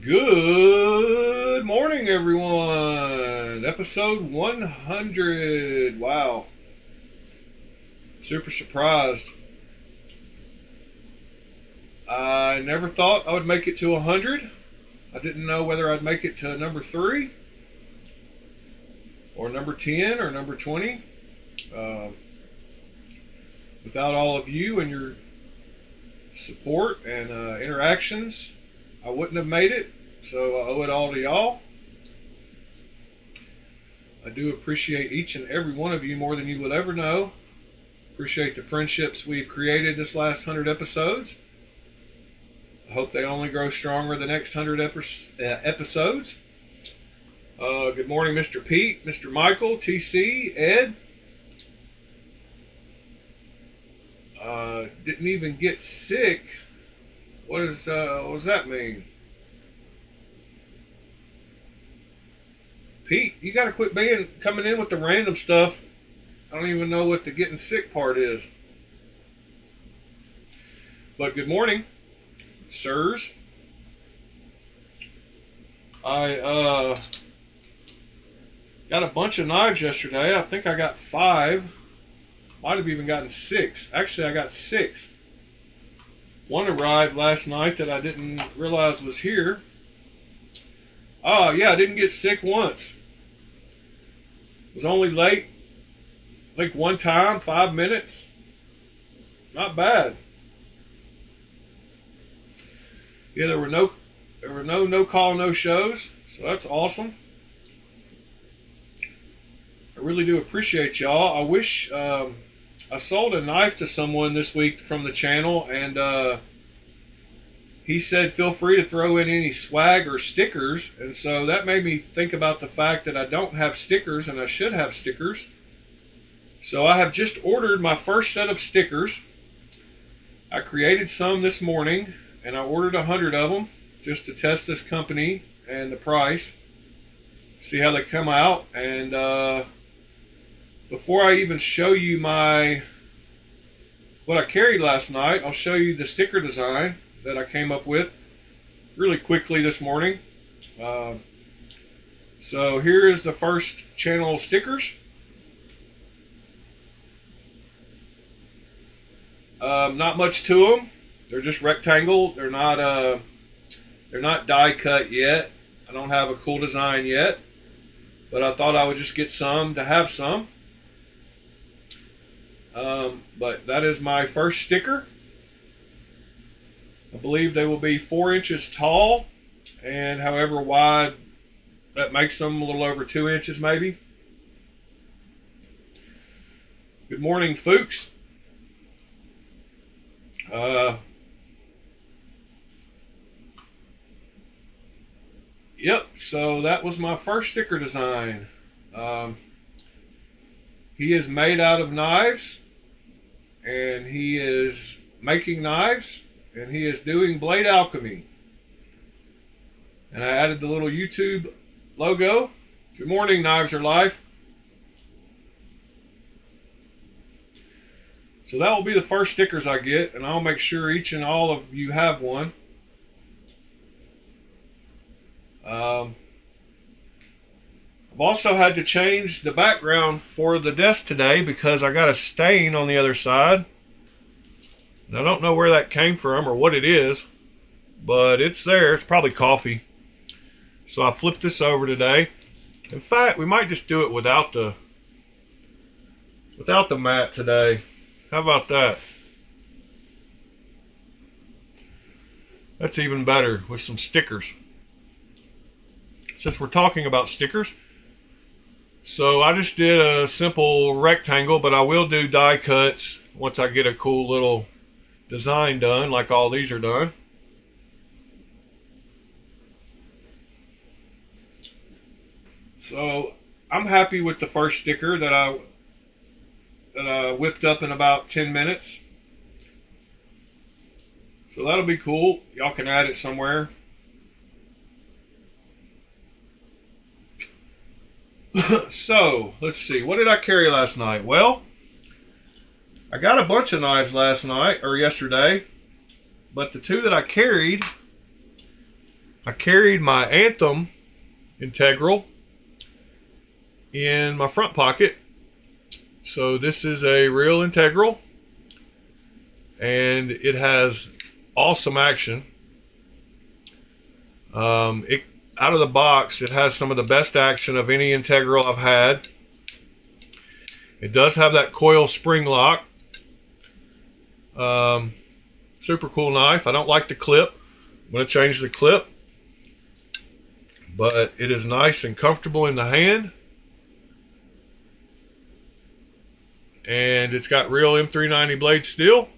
Good morning, everyone. Episode 100. Wow. Super surprised. I never thought I would make it to 100. I didn't know whether I'd make it to number 3 or number 10 or number 20. Without all of you and your support and interactions, I wouldn't have made it. So I owe it all to y'all. I do appreciate each and every one of you more than you will ever know. Appreciate the friendships we've created this last 100 episodes. I hope they only grow stronger the next 100 episodes. Good morning, Mr. Pete, Mr. Michael, TC, Ed. Didn't even get sick. What does that mean? Pete, you gotta quit coming in with the random stuff. I don't even know what the getting sick part is. But good morning, sirs. I got a bunch of knives yesterday. I think I got 5. Might have even gotten 6. Actually, I got 6. One arrived last night that I didn't realize was here. Oh, yeah, I didn't get sick once. Was only late, I think one time, 5 minutes. Not bad. Yeah, there were no call, no shows, so that's awesome. I really do appreciate y'all. I wish I sold a knife to someone this week from the channel, and he said feel free to throw in any swag or stickers, and so that made me think about the fact that I don't have stickers and I should have stickers. So I have just ordered my first set of stickers. I created some this morning and I ordered 100 of them just to test this company and the price, see how they come out. And before I even show you what I carried last night, I'll show you the sticker design that I came up with really quickly this morning. So here is the first channel stickers. Not much to them. They're just rectangle. They're not die cut yet. I don't have a cool design yet, but I thought I would just get some to have some. But that is my first sticker. I believe they will be 4 inches tall, and however wide that makes them, a little over 2 inches maybe. Good morning, Fuchs. Yep, so that was my first sticker design. He is made out of knives, and he is making knives, and he is doing blade alchemy. And I added the little YouTube logo. Good morning, Knives Are Life. So that will be the first stickers I get, and I'll make sure each and all of you have one. I've also had to change the background for the desk today because I got a stain on the other side. And I don't know where that came from or what it is, but it's there. It's probably coffee. So I flipped this over today. In fact, we might just do it without the mat today. How about that? That's even better with some stickers. Since we're talking about stickers, so I just did a simple rectangle, but I will do die cuts once I get a cool little design done, like all these are done. So I'm happy with the first sticker that I whipped up in about 10 minutes. So that'll be cool. Y'all can add it somewhere. So, let's see. What did I carry last night? Well, I got a bunch of knives last night, or yesterday. But the two that I carried I carried my Anthem integral in my front pocket. So this is a real integral, and it has awesome action. It out of the box, it has some of the best action of any integral I've had. It does have that coil spring lock. Super cool knife. I don't like the clip. I'm going to change the clip, but it is nice and comfortable in the hand. And it's got real M390 blade steel.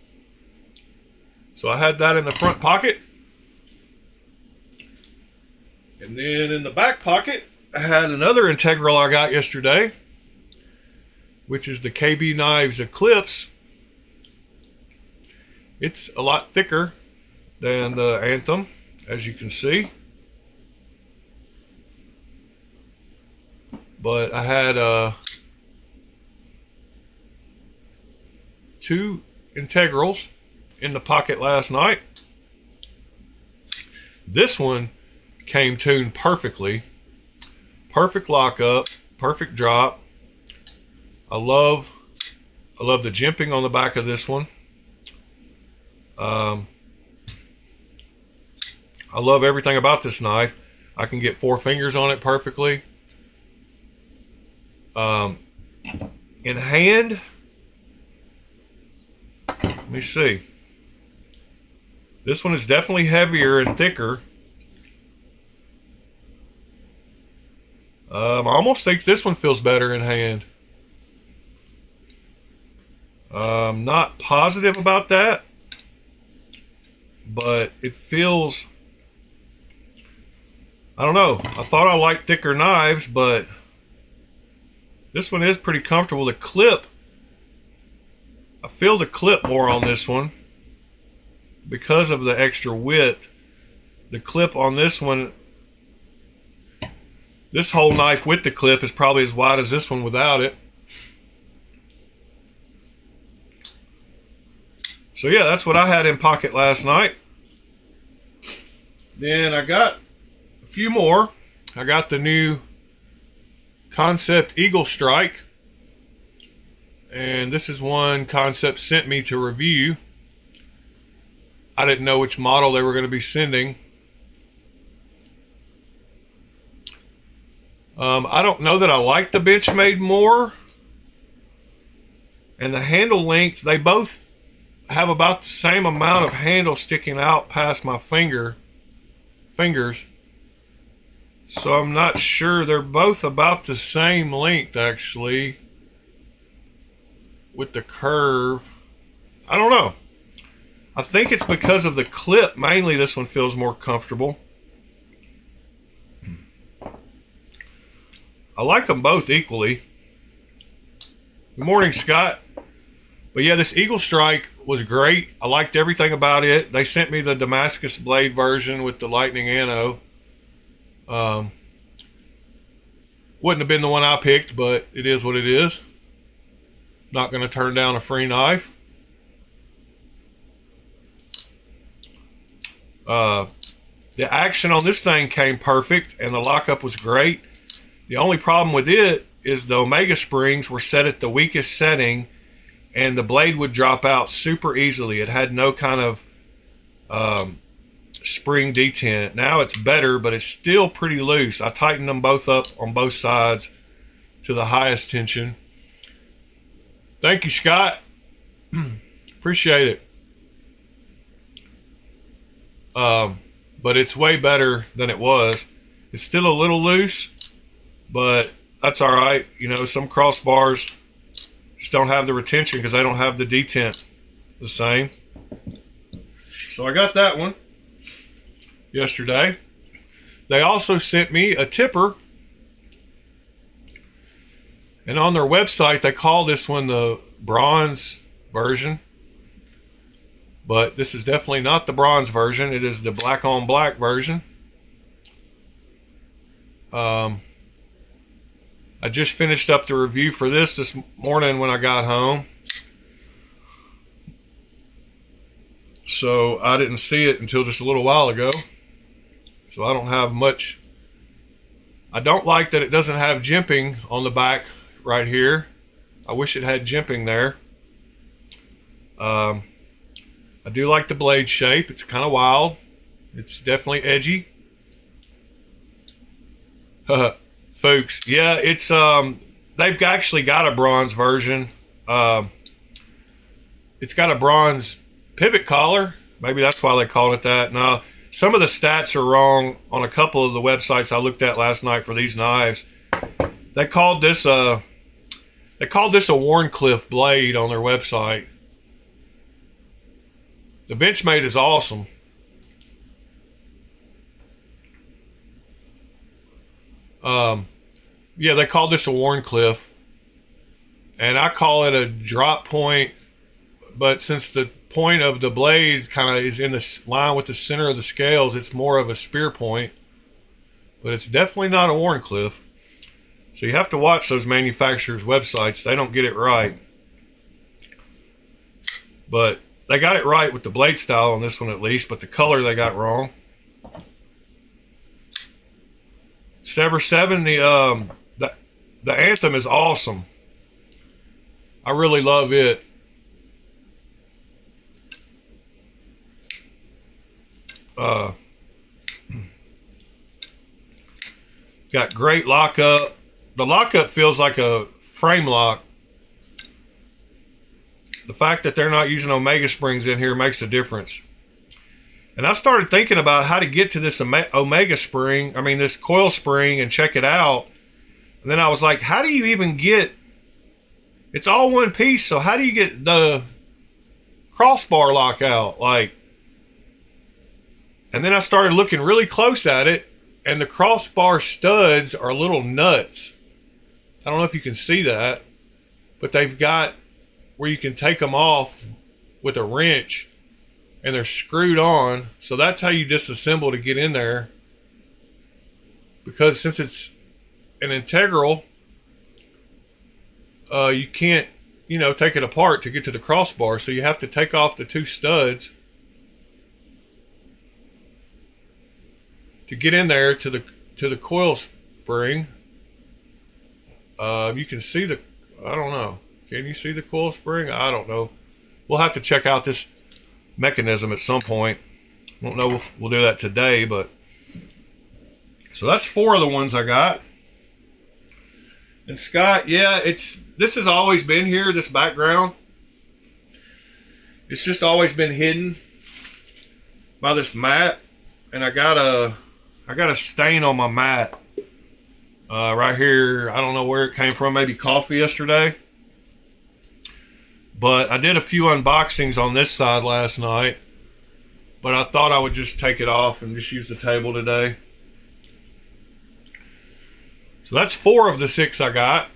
So I had that in the front pocket. And then in the back pocket, I had another integral I got yesterday, which is the KB Knives Eclipse. It's a lot thicker than the Anthem, as you can see. But I had two integrals in the pocket last night. This one came tuned perfectly. Perfect lockup, perfect drop. I love the jimping on the back of this one. I love everything about this knife. I can get 4 fingers on it perfectly. In hand, let me see. This one is definitely heavier and thicker. I almost think this one feels better in hand. I'm not positive about that, but it feels, I don't know. I thought I liked thicker knives, but this one is pretty comfortable. The clip, I feel the clip more on this one because of the extra width. The clip on this one, this whole knife with the clip is probably as wide as this one without it. So yeah, that's what I had in pocket last night. Then I got a few more. I got the new Concept Eagle Strike. And this is one Concept sent me to review. I didn't know which model they were going to be sending. I don't know that I like the Benchmade more. And the handle length, they both have about the same amount of handle sticking out past my fingers. So I'm not sure. They're both about the same length, actually, with the curve. I don't know. I think it's because of the clip. Mainly this one feels more comfortable. I like them both equally. Good morning, Scott. But yeah, this Eagle Strike was great. I liked everything about it. They sent me the Damascus blade version with the lightning anno. Wouldn't have been the one I picked, but it is what it is. Not going to turn down a free knife. The action on this thing came perfect, and the lockup was great. The only problem with it is the Omega springs were set at the weakest setting, and the blade would drop out super easily. It had no kind of spring detent. Now it's better, but it's still pretty loose. I tightened them both up on both sides to the highest tension. Thank you, Scott. Appreciate it. But it's way better than it was. It's still a little loose, but that's all right. You know, some crossbars just don't have the retention because they don't have the detent the same. So I got that one yesterday. They also sent me a tipper, and on their website they call this one the bronze version, but this is definitely not the bronze version. It is the black on black version. I just finished up the review for this morning when I got home, so I didn't see it until just a little while ago. so I don't have much. I don't like that it doesn't have jimping on the back right here. I wish it had jimping there. I do like the blade shape. It's kind of wild. It's definitely edgy. Folks, yeah, it's they've actually got a bronze version. It's got a bronze pivot collar. Maybe that's why they called it that. Now, some of the stats are wrong on a couple of the websites I looked at last night for these knives. They called this a Wharncliffe blade on their website. The Benchmade is awesome. Yeah, they called this a Wharncliffe, and I call it a drop point. But since the point of the blade kind of is in the line with the center of the scales, it's more of a spear point. But it's definitely not a Wharncliffe. So you have to watch those manufacturers' websites. They don't get it right. But they got it right with the blade style on this one at least, but the color they got wrong. Sever 7, the Anthem is awesome. I really love it. Got great lockup. The lockup feels like a frame lock. The fact that they're not using Omega springs in here makes a difference. And I started thinking about how to get to this Omega spring, this coil spring, and check it out. And then I was like, how do you even get, it's all one piece, so how do you get the crossbar lock out? And then I started looking really close at it, and the crossbar studs are little nuts. I don't know if you can see that, but they've got where you can take them off with a wrench, and they're screwed on. So that's how you disassemble to get in there. Because since it's an integral, you can't, take it apart to get to the crossbar. So you have to take off the two studs to get in there to the coil spring. You can see I don't know. Can you see the coil spring? I don't know. We'll have to check out this mechanism at some point. I don't know if we'll do that today, but so that's 4 of the ones I got. And Scott, yeah, this has always been here, this background. It's just always been hidden by this mat, and I got a stain on my mat right here. I don't know where it came from, maybe coffee yesterday. But I did a few unboxings on this side last night, but I thought I would just take it off and just use the table today. So that's 4 of the 6 I got.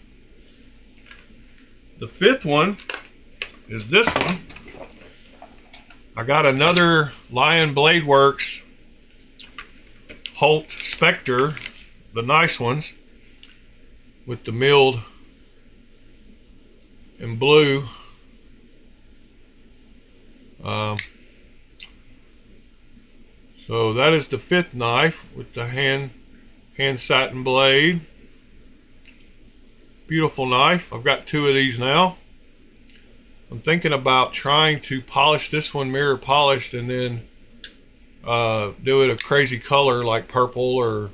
The 5th one is this one. I got another Lion Blade Works Holt Spectre, the nice ones, with the milled in blue. So that is the 5th knife with the hand satin blade. Beautiful knife. I've got 2 of these now. I'm thinking about trying to polish this one mirror polished and then do it a crazy color like purple or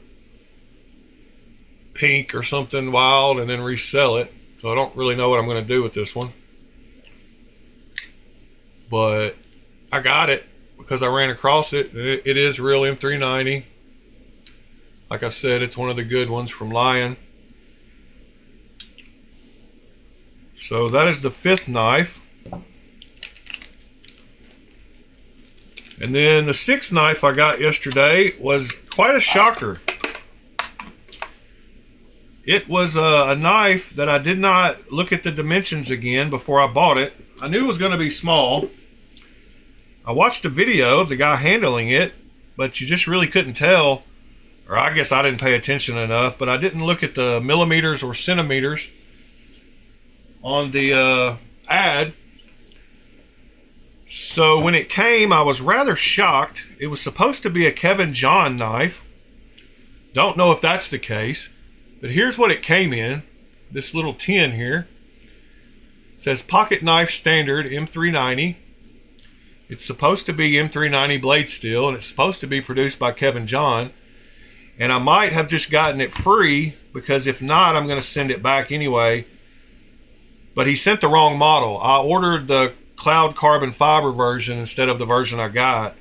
pink or something wild and then resell it. So I don't really know what I'm going to do with this one. But I got it because I ran across it. It is real M390. Like I said, it's one of the good ones from Lion. So that is the 5th knife. And then the 6th knife I got yesterday was quite a shocker. It was a knife that I did not look at the dimensions again before I bought it. I knew it was going to be small. I watched a video of the guy handling it, but you just really couldn't tell. Or I guess I didn't pay attention enough, but I didn't look at the millimeters or centimeters on the ad. So when it came, I was rather shocked. It was supposed to be a Kevin John knife. Don't know if that's the case, but here's what it came in. This little tin here. It says pocket knife standard M390. It's supposed to be M390 blade steel, and it's supposed to be produced by Kevin John. And I might have just gotten it free, because if not, I'm going to send it back anyway. But he sent the wrong model. I ordered the cloud carbon fiber version instead of the version I got.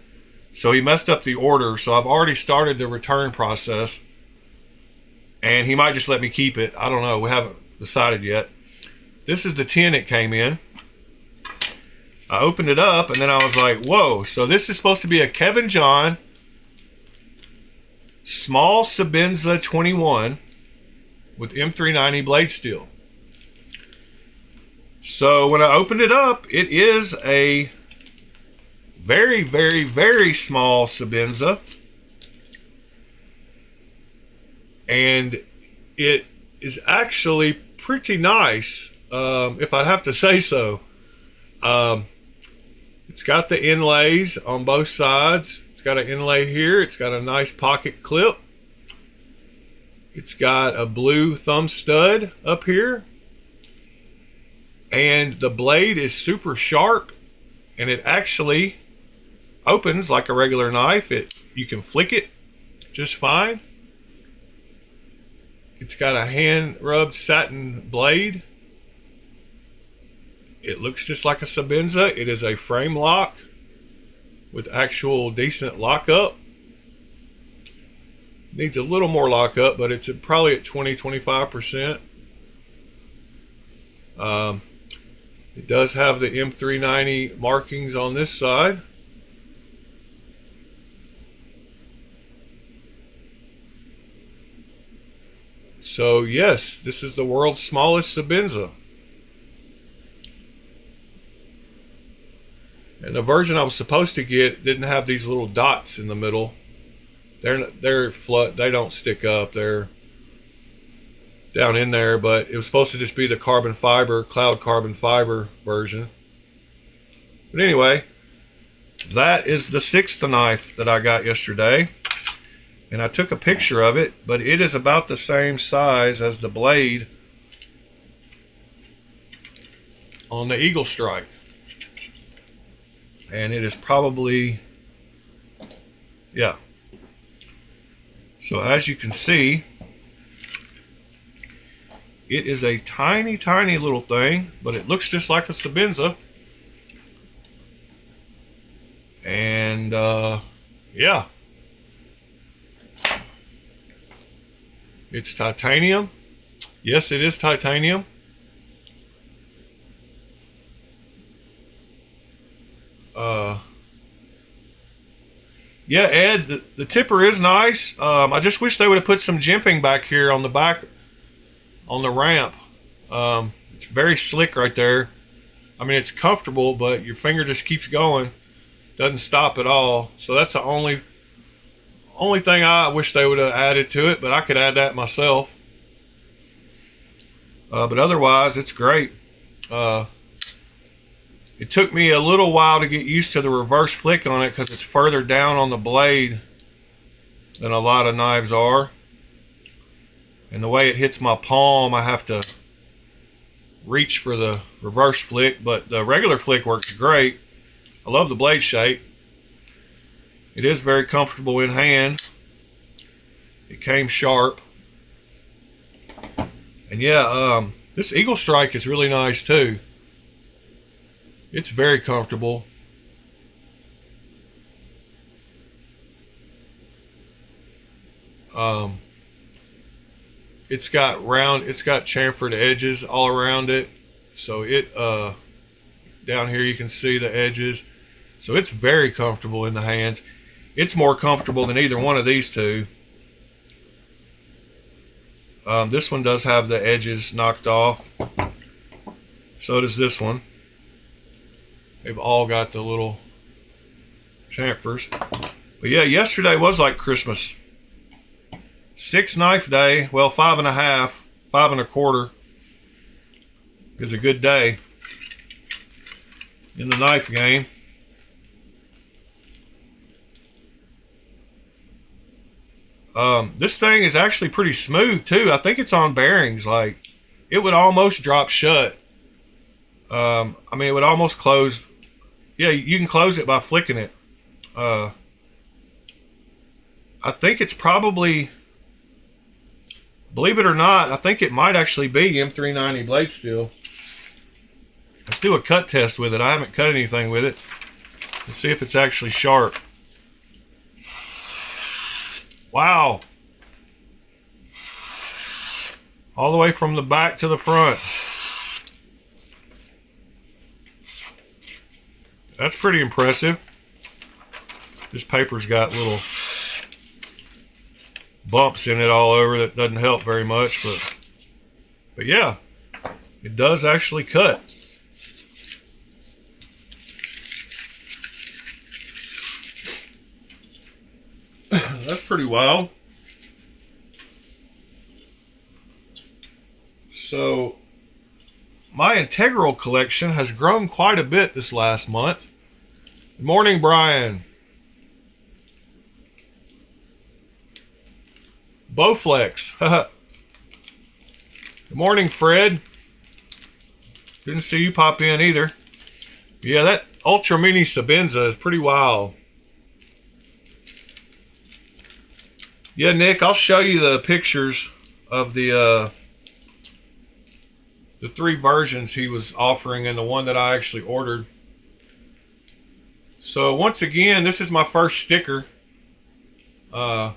So he messed up the order. So I've already started the return process. And he might just let me keep it. I don't know. We haven't decided yet. This is the tin it came in. I opened it up and then I was like, whoa. So this is supposed to be a Kevin John small Sabenza 21 with M390 blade steel. So when I opened it up, it is a very, very, very small Sabenza. And it is actually pretty nice, if I'd have to say so. It's got the inlays on both sides. It's got an inlay here. It's got a nice pocket clip. It's got a blue thumb stud up here. And the blade is super sharp, and it actually opens like a regular knife. You can flick it just fine. It's got a hand rubbed satin blade. It looks just like a Sabenza. It is a frame lock with actual decent lockup. Needs a little more lockup, but it's probably at 20-25%. It does have the M390 markings on this side. So yes, this is the world's smallest Sabenza. And the version I was supposed to get didn't have these little dots in the middle. They're flat. They don't stick up. They're down in there, but it was supposed to just be the carbon fiber, cloud carbon fiber version. But anyway, that is the sixth knife that I got yesterday. And I took a picture of it, but it is about the same size as the blade on the Eagle Strike. And it is probably, yeah. So as you can see, it is a tiny, tiny little thing, but it looks just like a Sabenza. And yeah. It's titanium. Yes, it is titanium. Yeah, Ed, the tipper is nice. I just wish they would have put some jimping back here on the back, on the ramp. It's very slick right there. I mean, it's comfortable, but your finger just keeps going. Doesn't stop at all. So that's the only thing I wish they would have added to it, but I could add that myself. But otherwise, it's great. It took me a little while to get used to the reverse flick on it because it's further down on the blade than a lot of knives are. And the way it hits my palm, I have to reach for the reverse flick, but the regular flick works great. I love the blade shape. It is very comfortable in hand. It came sharp. And yeah, this Eagle Strike is really nice too. It's very comfortable. It's got chamfered edges all around it. So it, down here you can see the edges. So it's very comfortable in the hands. It's more comfortable than either one of these two. This one does have the edges knocked off. So does this one. They've all got the little chamfers. But yeah, yesterday was like Christmas. 6 knife day. Well, 5.5, 5.25 is a good day in the knife game. This thing is actually pretty smooth too. I think it's on bearings. Like, it would almost drop shut. I mean, it would almost close. Yeah, you can close it by flicking it. I think it's probably, believe it or not, I think it might actually be M390 blade steel. Let's do a cut test with it. I haven't cut anything with it. Let's see if it's actually sharp. Wow. All the way from the back to the front. That's pretty impressive. This paper's got little bumps in it all over that doesn't help very much, but yeah, it does actually cut. That's pretty wild. So my integral collection has grown quite a bit this last month. Good morning, Brian. Bowflex. Good morning, Fred. Didn't see you pop in either. Yeah, that Ultra Mini Sabenza is pretty wild. Yeah, Nick, I'll show you the pictures of the 3 versions he was offering and the one that I actually ordered. So once again, this is my first sticker. I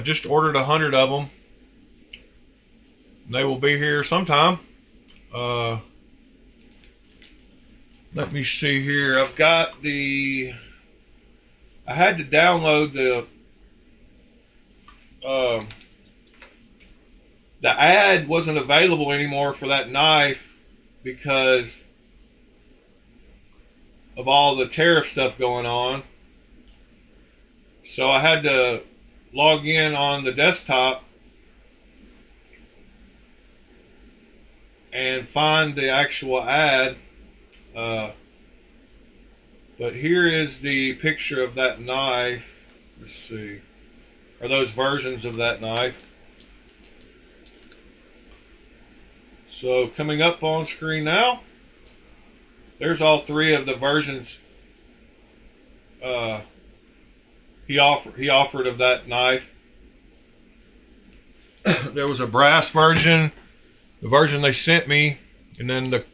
just ordered 100 of them. They will be here sometime. Let me see here. I've got I had to download the ad wasn't available anymore for that knife because of all the tariff stuff going on. So I had to log in on the desktop and find the actual ad. But here is the picture of that knife. Let's see. Or those versions of that knife. So coming up on screen now, there's all 3 of the versions he offered of that knife. There was a brass version, the version they sent me, and then the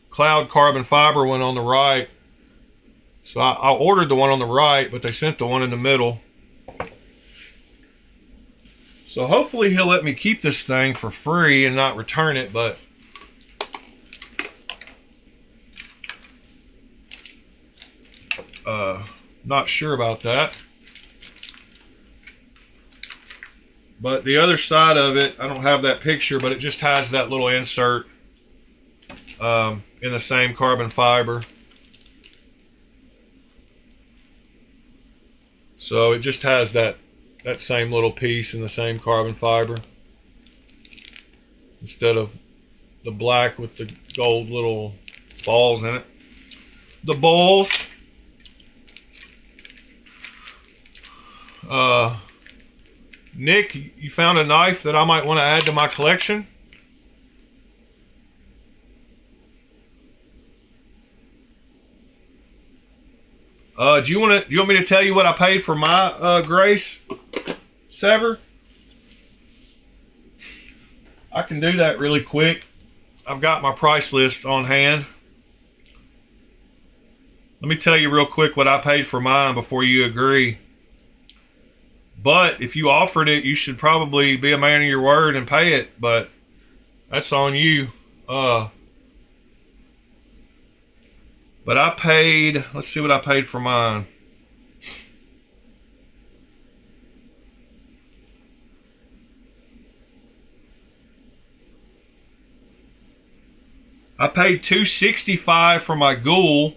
cloud carbon fiber one on the right. So I ordered the one on the right, but they sent the one in the middle. So hopefully he'll let me keep this thing for free and not return it, but not sure about that. But the other side of it, I don't have that picture, but it just has that little insert in the same carbon fiber. So it just has that same little piece in the same carbon fiber instead of the black with the gold little balls in it. The balls. Nick, you found a knife that I might want to add to my collection? Do you want me to tell you what I paid for my Grace Sever? I can do that really quick. I've got my price list on hand. Let me tell you real quick what I paid for mine before you agree. But if you offered it, you should probably be a man of your word and pay it, but that's on you. But I paid, let's see what I paid for mine. I paid $265 for my GAW.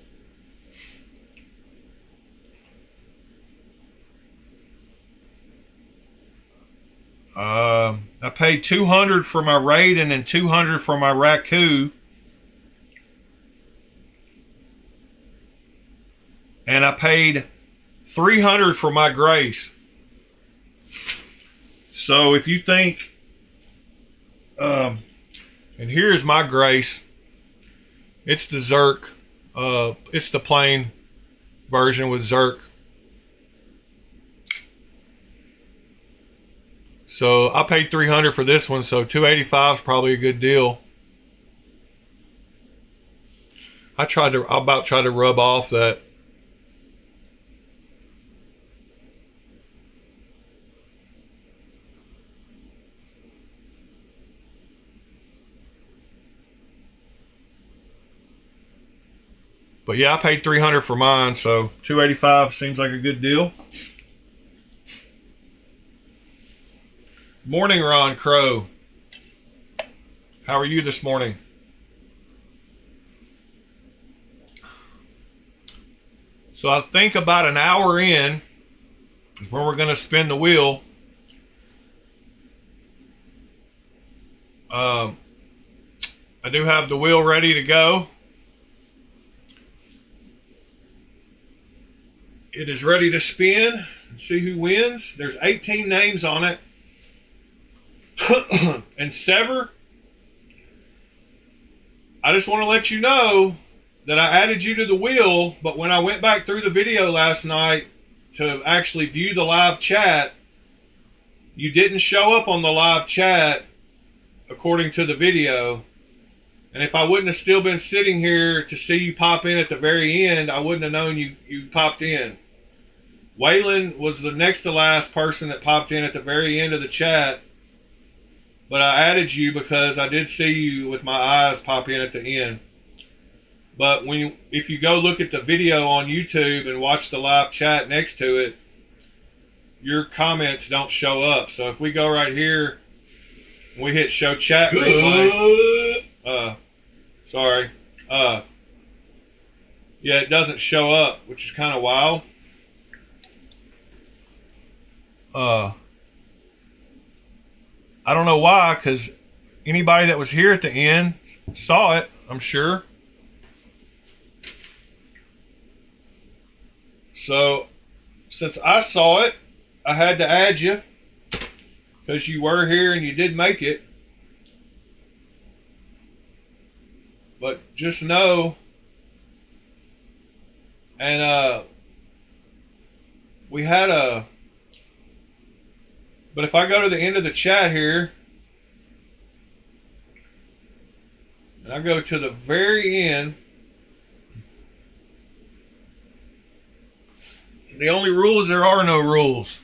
I paid $200 for my Raiden and $200 for my Raccoon. And I paid $300 for my Grace. So if you think, and here's my Grace. It's the Zerk. It's the plain version with Zerk. So I paid $300 for this one, so $285 is probably a good deal. I about tried to rub off that. But yeah, I paid $300 for mine, so $285 seems like a good deal. Morning, Ron Crow. How are you this morning? So I think about an hour in is when we're going to spin the wheel. I do have the wheel ready to go. It is ready to spin and see who wins. There's 18 names on it. And Sever, I just want to let you know that I added you to the wheel, but when I went back through the video last night to actually view the live chat, you didn't show up on the live chat according to the video. And if I wouldn't have still been sitting here to see you pop in at the very end, I wouldn't have known you popped in. Waylon was the next to last person that popped in at the very end of the chat. But I added you because I did see you with my eyes pop in at the end. But if you go look at the video on YouTube and watch the live chat next to it, your comments don't show up. So if we go right here, we hit show chat replay. Sorry. Yeah, it doesn't show up, which is kind of wild. I don't know why, because anybody that was here at the end saw it, I'm sure. So, since I saw it, I had to add you, because you were here and you did make it. But just know, and we had a... But if I go to the end of the chat here, and I go to the very end, the only rule is there are no rules.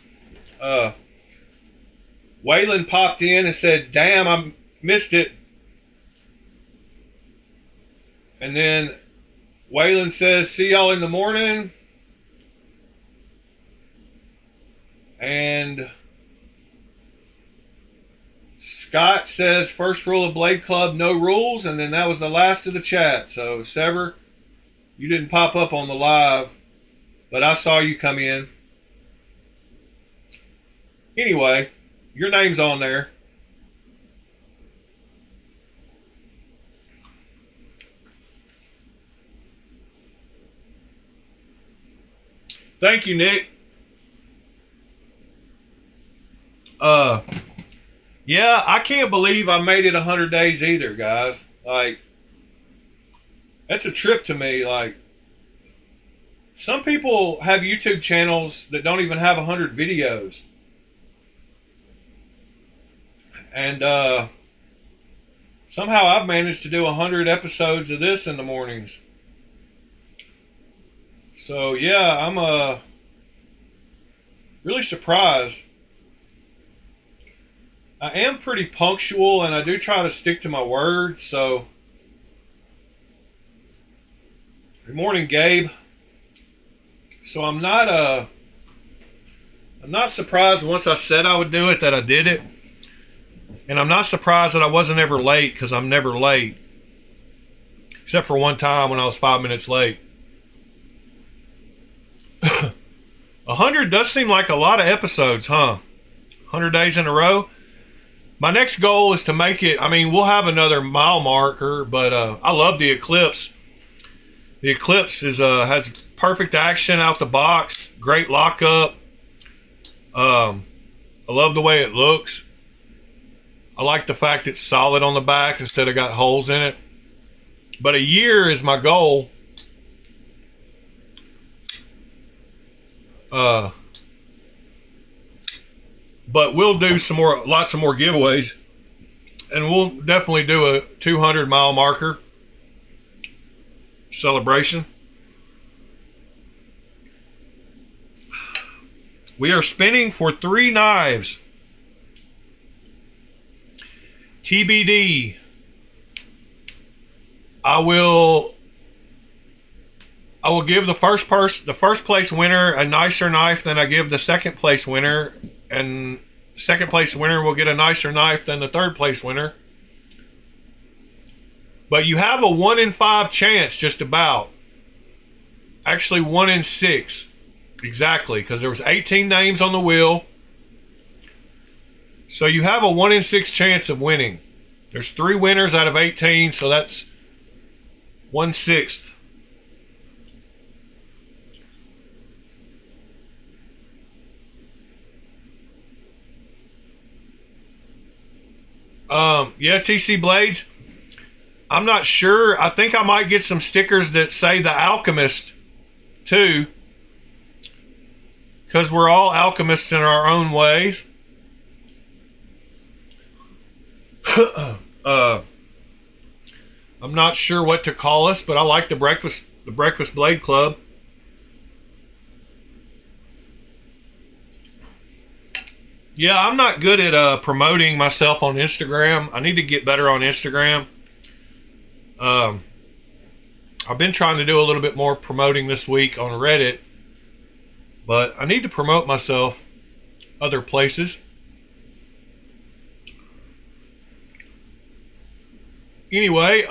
Waylon popped in and said, damn, I missed it. And then Waylon says, see y'all in the morning. And Scott says, first rule of Blade Club, no rules. And then that was the last of the chat. So, Sever, you didn't pop up on the live, but I saw you come in. Anyway, your name's on there. Thank you, Nick. Yeah, I can't believe I made it 100 days either, guys. Like, that's a trip to me. Like, some people have YouTube channels that don't even have 100 videos. And somehow I've managed to do 100 episodes of this in the mornings. So, yeah, I'm really surprised. I am pretty punctual, and I do try to stick to my word, so... Good morning, Gabe. So I'm not surprised once I said I would do it that I did it. And I'm not surprised that I wasn't ever late, because I'm never late. Except for one time when I was 5 minutes late. 100 does seem like a lot of episodes, huh? 100 days in a row. My next goal is to make it, I mean, we'll have another mile marker, but I love the Eclipse. The Eclipse is has perfect action out the box, great lockup, a I love the way it looks. I like the fact it's solid on the back instead of got holes in it. But a year is my goal. But we'll do lots of more giveaways. And we'll definitely do a 200-mile marker celebration. We are spinning for 3 knives. TBD. I will give the first place winner a nicer knife than I give the second place winner, and second place winner will get a nicer knife than the third place winner. But you have a 1 in 5 chance, just about. Actually 1 in 6. Exactly, because there was 18 names on the wheel. So you have a 1 in 6 chance of winning. There's 3 winners out of 18, so that's 1/6. Yeah, TC Blades. I'm not sure. I think I might get some stickers that say The Alchemist too, because we're all alchemists in our own ways. I'm not sure what to call us, but I like the Breakfast Blade Club. Yeah, I'm not good at promoting myself on Instagram. I need to get better on Instagram. I've been trying to do a little bit more promoting this week on Reddit, but I need to promote myself other places. Anyway,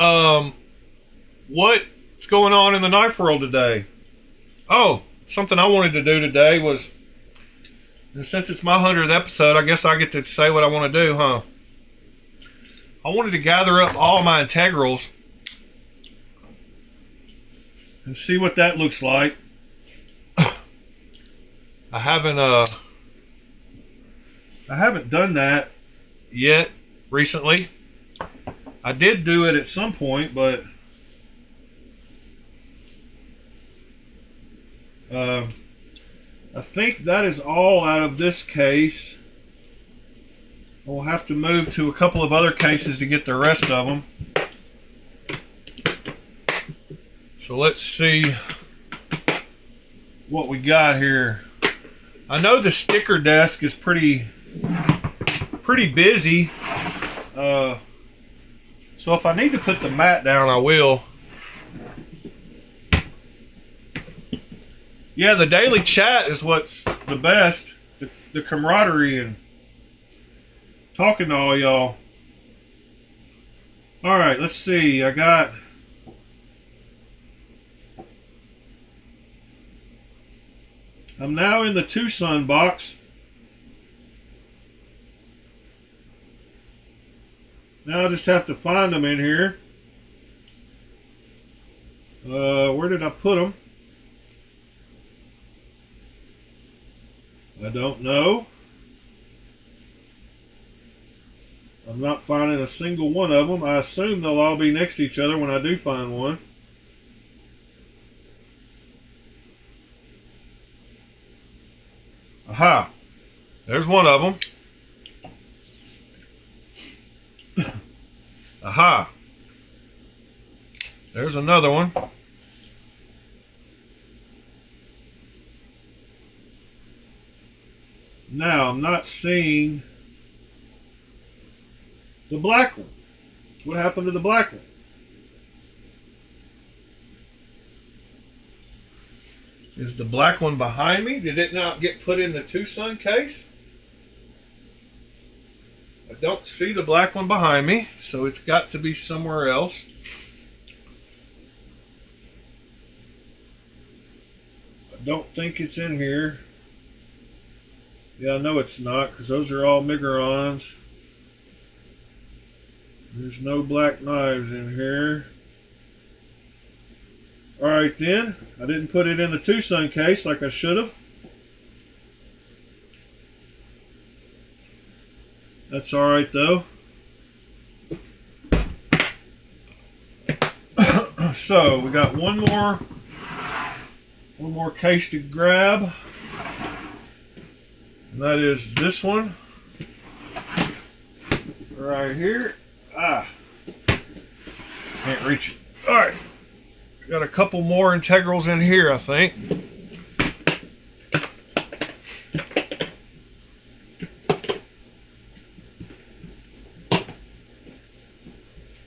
what's going on in the knife world today? Oh, something I wanted to do today was, and since it's my 100th episode, I guess I get to say what I want to do, huh? I wanted to gather up all my integrals and see what that looks like. I haven't done that yet recently. I did do it at some point, but I think that is all out of this case. We'll have to move to a couple of other cases to get the rest of them. So let's see what we got here. I know the sticker desk is pretty busy. So if I need to put the mat down, I will. Yeah, the daily chat is what's the best. The camaraderie and talking to all y'all. All right, let's see. I'm now in the Tucson box. Now I just have to find them in here. Where did I put them? I don't know. I'm not finding a single one of them. I assume they'll all be next to each other when I do find one. Aha! There's one of them. Aha! There's another one. Now, I'm not seeing the black one. What happened to the black one? Is the black one behind me? Did it not get put in the Tucson case? I don't see the black one behind me, so it's got to be somewhere else. I don't think it's in here. Yeah, I know it's not, because those are all Migrons. There's no black knives in here. Alright then, I didn't put it in the Tucson case like I should have. That's all right though. So we got one more case to grab, and that is this one right here. Can't reach it. All right, got a couple more integrals in here, I think.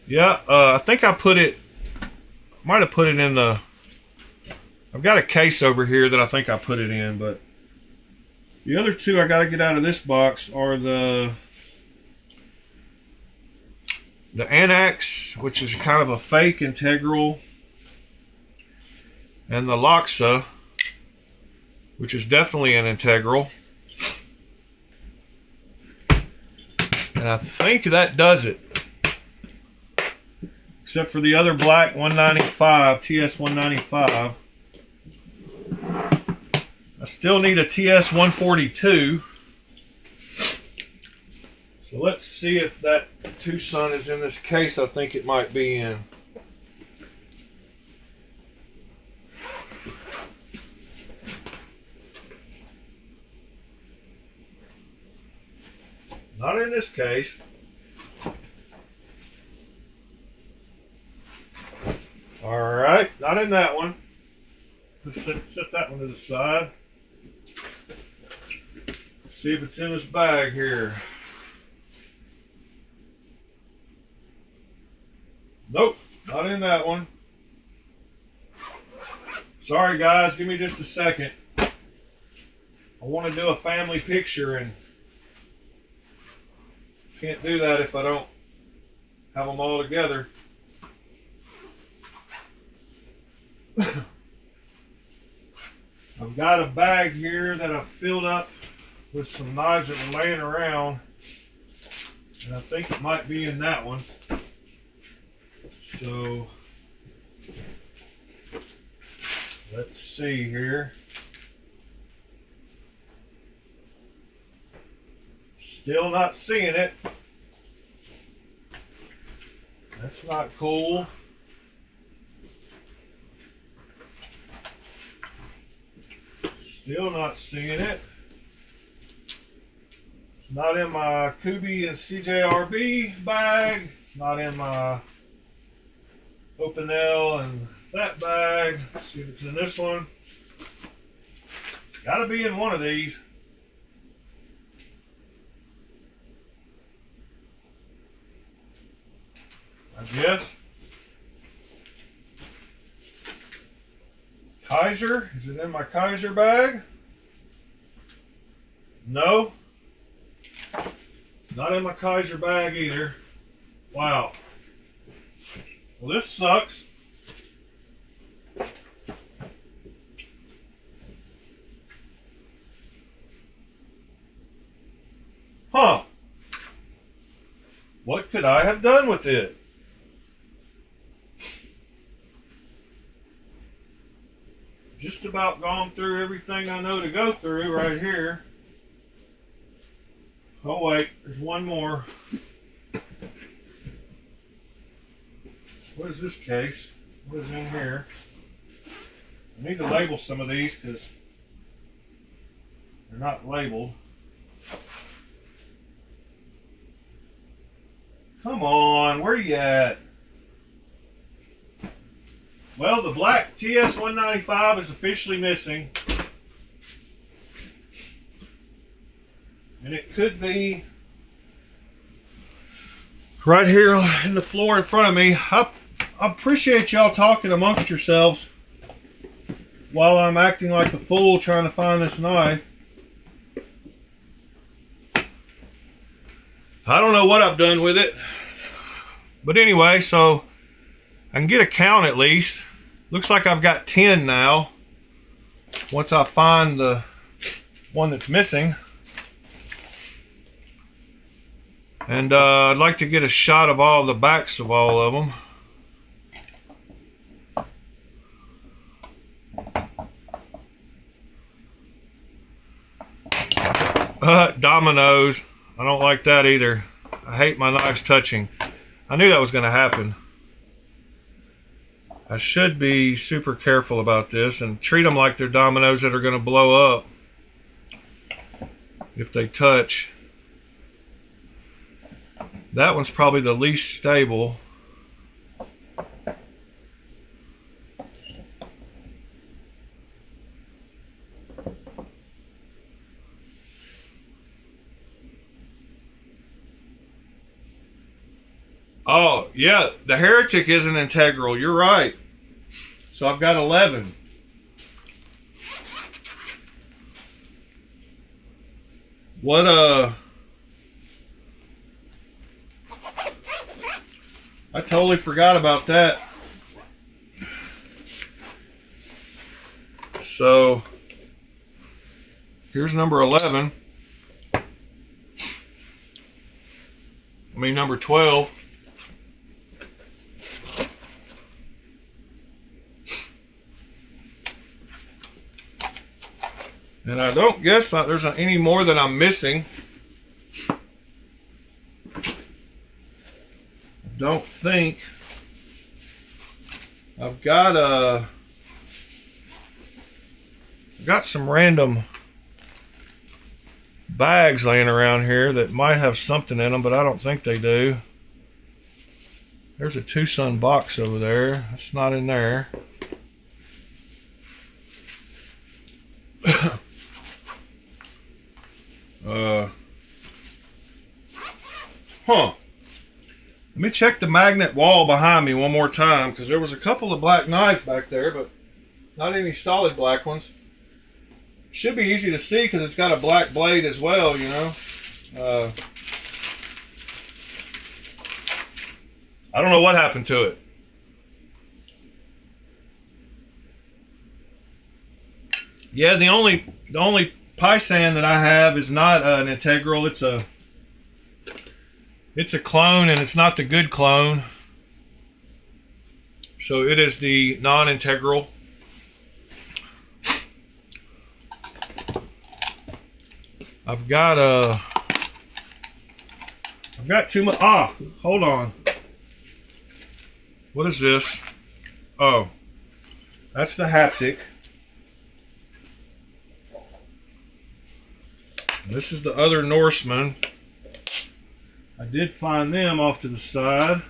Yeah, I think I might have put it in the, I've got a case over here that I think I put it in, but the other two I got to get out of this box are the Annex, which is kind of a fake integral, and the Loxa, which is definitely an integral. And I think that does it. Except for the other black 195, TS 195. I still need a TS 142. So let's see if that Tucson is in this case. I think it might be in. Not in this case. All right, not in that one. Let's set that one to the side. See if it's in this bag here. Nope, not in that one. Sorry guys, give me just a second. I want to do a family picture and can't do that if I don't have them all together. I've got a bag here that I've filled up with some knives that were laying around, and I think it might be in that one. So let's see here. Still not seeing it. That's not cool. Still not seeing it. It's not in my Kubi and CJRB bag. It's not in my Open L and that bag. Let's see if it's in this one. It's got to be in one of these. I guess. Kaiser, is it in my Kaiser bag? No. Not in my Kaiser bag either. Wow. Well, this sucks. Huh. What could I have done with it? Just about gone through everything I know to go through right here. Oh wait, there's one more. What is this case? What is in here? I need to label some of these because they're not labeled. Come on, where you at? Well, the black TS 195 is officially missing. And it could be right here in the floor in front of me. I appreciate y'all talking amongst yourselves while I'm acting like a fool trying to find this knife. I don't know what I've done with it. But anyway, so I can get a count at least. Looks like I've got 10 now. Once I find the one that's missing. And I'd like to get a shot of all the backs of all of them. Dominoes. I don't like that either. I hate my knives touching. I knew that was going to happen. I should be super careful about this and treat them like they're dominoes that are going to blow up if they touch. That one's probably the least stable. Oh, yeah, the Heretic isn't integral. You're right. So I've got 11. What, I totally forgot about that. So, here's number 11. I mean, number 12. And I don't guess there's any more that I'm missing. Don't think. I've got some random bags laying around here that might have something in them, but I don't think they do. There's a Tucson box over there. It's not in there. Let me check the magnet wall behind me one more time, because there was a couple of black knives back there, but not any solid black ones. Should be easy to see because it's got a black blade as well, you know. I don't know what happened to it. Yeah, the only Paisan that I have is not an integral. It's a clone, and it's not the good clone. So it is the non-integral. I've got too much. Hold on. What is this? Oh, that's the haptic. This is the other Norseman. I did find them off to the side.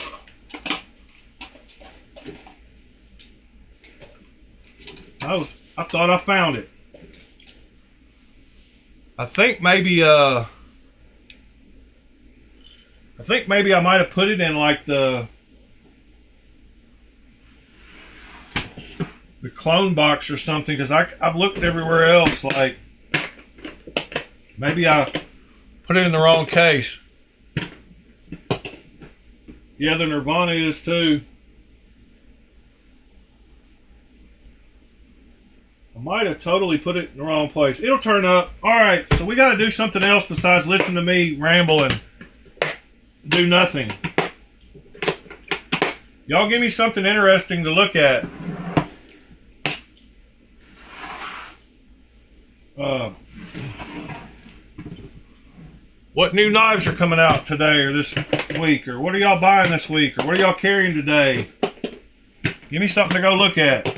I thought I found it. I think maybe I might have put it in like the clone box or something, because I've looked everywhere else. Like, maybe I put it in the wrong case. Yeah, the Nirvana is too. I might have totally put it in the wrong place. It'll turn up. Alright, so we got to do something else besides listen to me ramble and do nothing. Y'all give me something interesting to look at. What new knives are coming out today or this week? Or what are y'all buying this week? Or what are y'all carrying today? Give me something to go look at.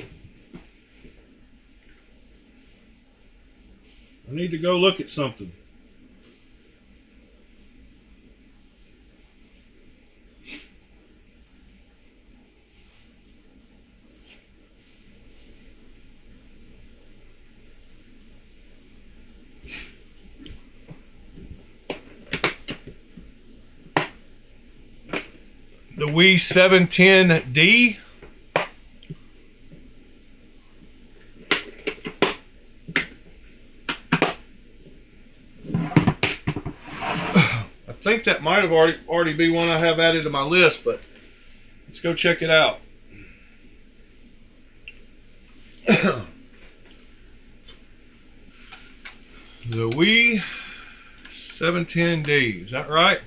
I need to go look at something. The w000h00D. I think that might have already be one I have added to my list, but let's go check it out. The w000h00D. Is that right?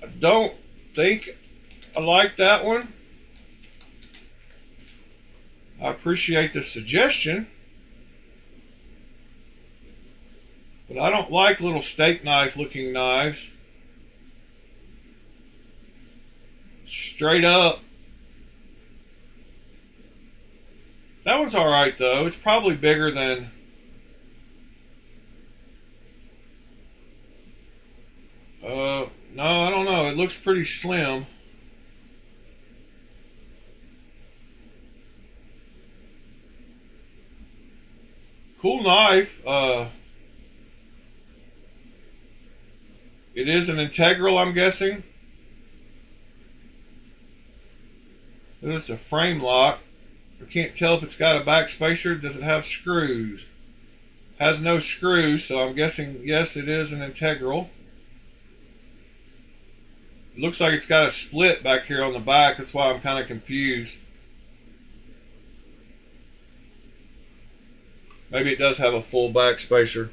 I don't think I like that one. I appreciate the suggestion, but I don't like little steak knife looking knives. Straight up. That one's alright though. It's probably bigger than... no, I don't know. It looks pretty slim. Cool knife. It is an integral, I'm guessing. It's a frame lock. I can't tell if it's got a backspacer. Does it have screws? Has no screws, so I'm guessing yes, it is an integral. It looks like it's got a split back here on the back. That's why I'm kind of confused. Maybe it does have a full backspacer.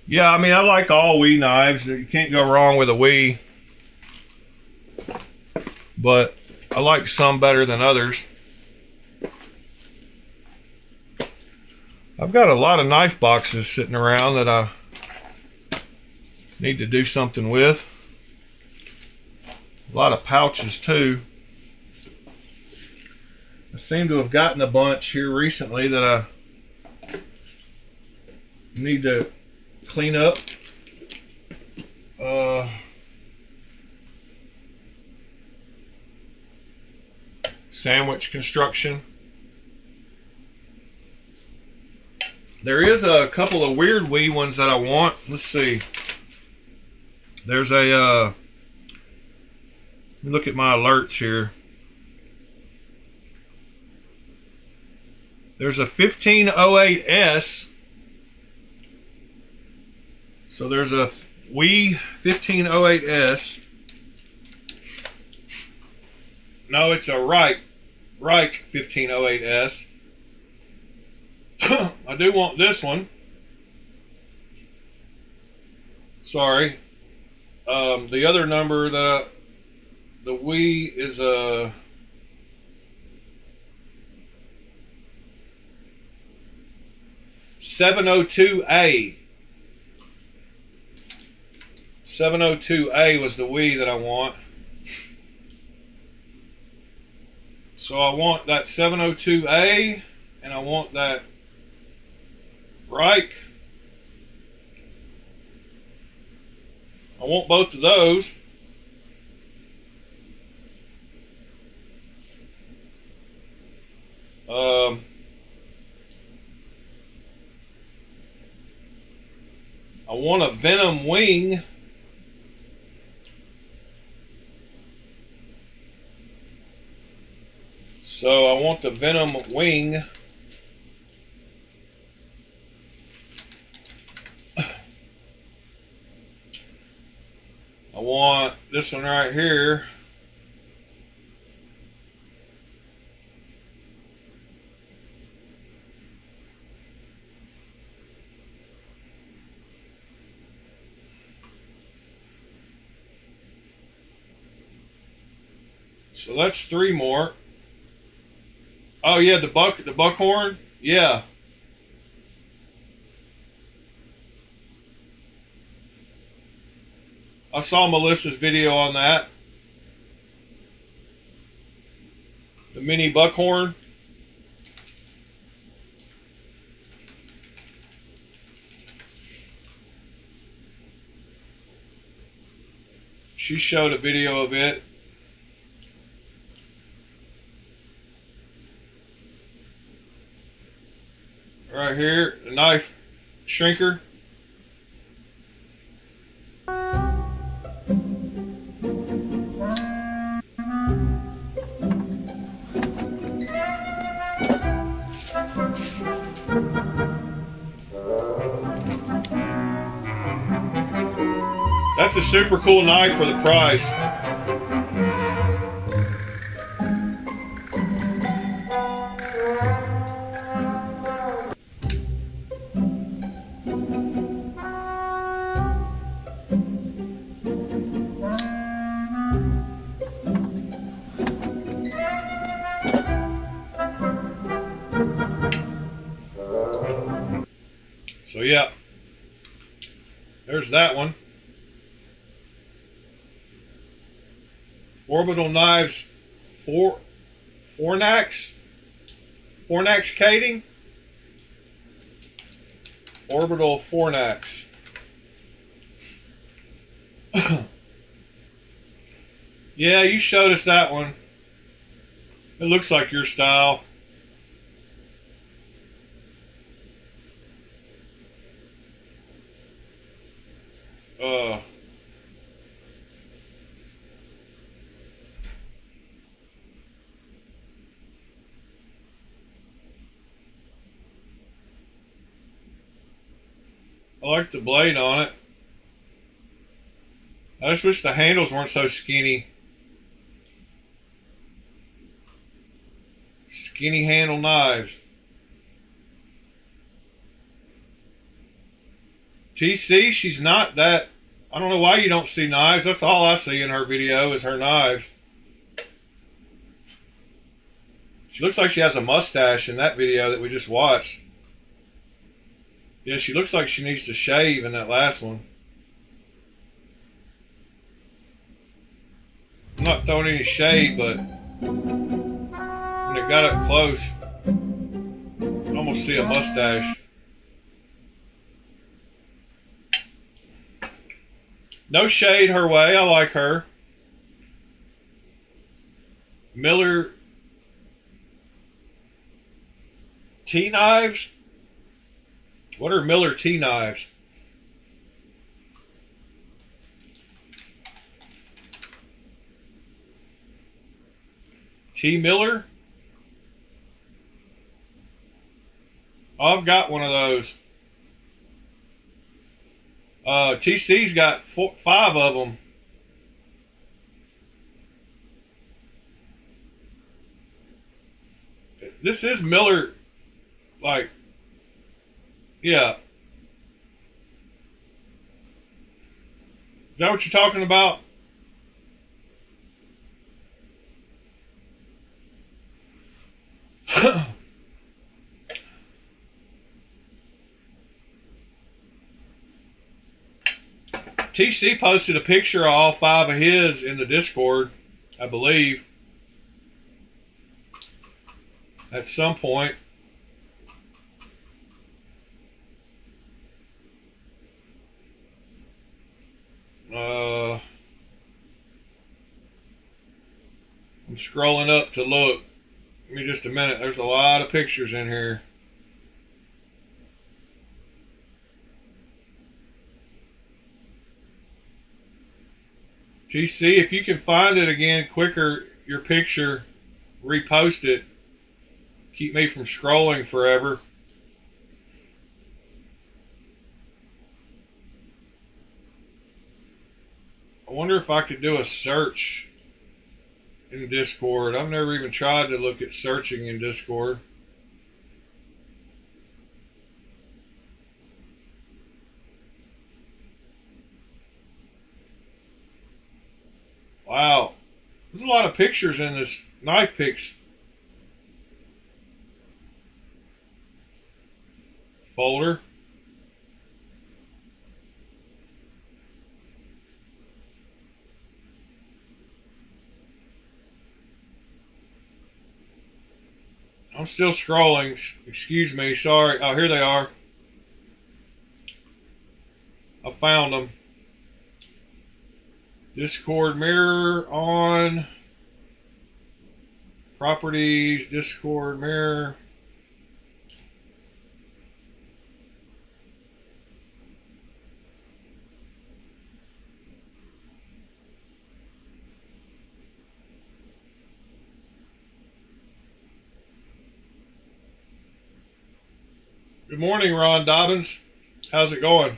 Yeah, I mean, I like all w000h knives. You can't go wrong with a w000h. But I like some better than others. I've got a lot of knife boxes sitting around that I need to do something with. A lot of pouches too. I seem to have gotten a bunch here recently that I need to clean up. Sandwich construction. There is a couple of weird w000h ones that I want. Let's see. There's a let me look at my alerts here. There's a 1508S. So there's a w000h 1508S. No, it's a Reich 1508S. I do want this one. Sorry. The other number, the w000h is a 702A. 702A was the w000h that I want. So I want that 702A and I want that Reich. I want both of those. I want a Venom wing. So I want the Venom wing. I want this one right here. So that's 3 more. Oh yeah, the buckhorn? Yeah. I saw Melissa's video on that. The mini buckhorn. She showed a video of it. Right here, the knife shrinker. That's a super cool knife for the price. So yeah, there's that one. Orbital Knives, Fornax Cating. Orbital Fornax. Yeah, you showed us that one. It looks like your style. I like the blade on it. I just wish the handles weren't so skinny. Skinny handle knives. TC, she's not that. I don't know why you don't see knives. That's all I see in her video is her knives. She looks like she has a mustache in that video that we just watched. Yeah, she looks like she needs to shave in that last one. I'm not throwing any shade, but when it got up close, I almost see a mustache. No shade her way. I like her. Miller T knives? What are Miller T knives? T Miller? Oh, I've got one of those. TC's got 5 of them. This is Miller, like, yeah. Is that what you're talking about? TC posted a picture of all 5 of his in the Discord, I believe, at some point. I'm scrolling up to look. Give me just a minute. There's a lot of pictures in here. TC, if you can find it again quicker, your picture, repost it. Keep me from scrolling forever. I wonder if I could do a search in Discord. I've never even tried to look at searching in Discord. Wow. There's a lot of pictures in this knife picks folder. I'm still scrolling. Excuse me. Sorry. Oh, here they are. I found them. Discord mirror on. Properties. Discord mirror. Good morning, Ron Dobbins. How's it going?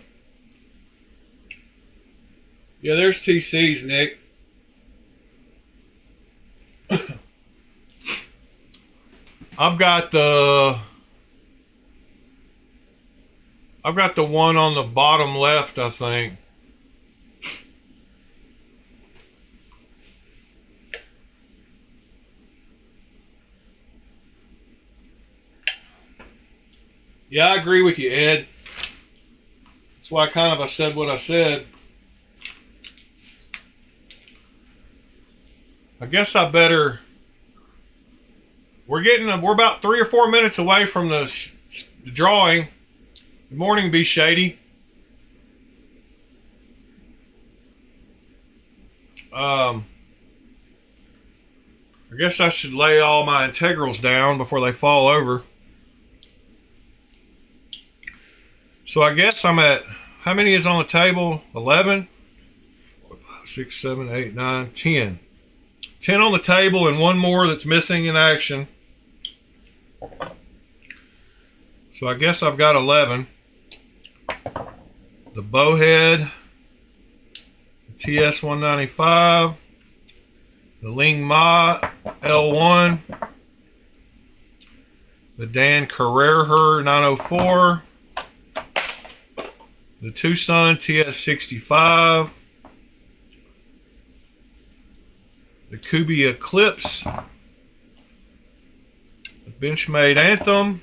Yeah, there's TC's, Nick. I've got the one on the bottom left, I think. Yeah, I agree with you, Ed. That's why I said what I said. I guess I better. We're about 3 or 4 minutes away from the drawing. Good morning, Be Shady. I guess I should lay all my integrals down before they fall over. So I guess I'm at, how many is on the table? 11? 6, 7, 8, 9, 10. 10 on the table and one more that's missing in action. So I guess I've got 11. The bowhead, the TS-195, the Ling Ma L1, the Dan Carrera 904, the Tucson TS-65, the Kubi Eclipse, the Benchmade Anthem,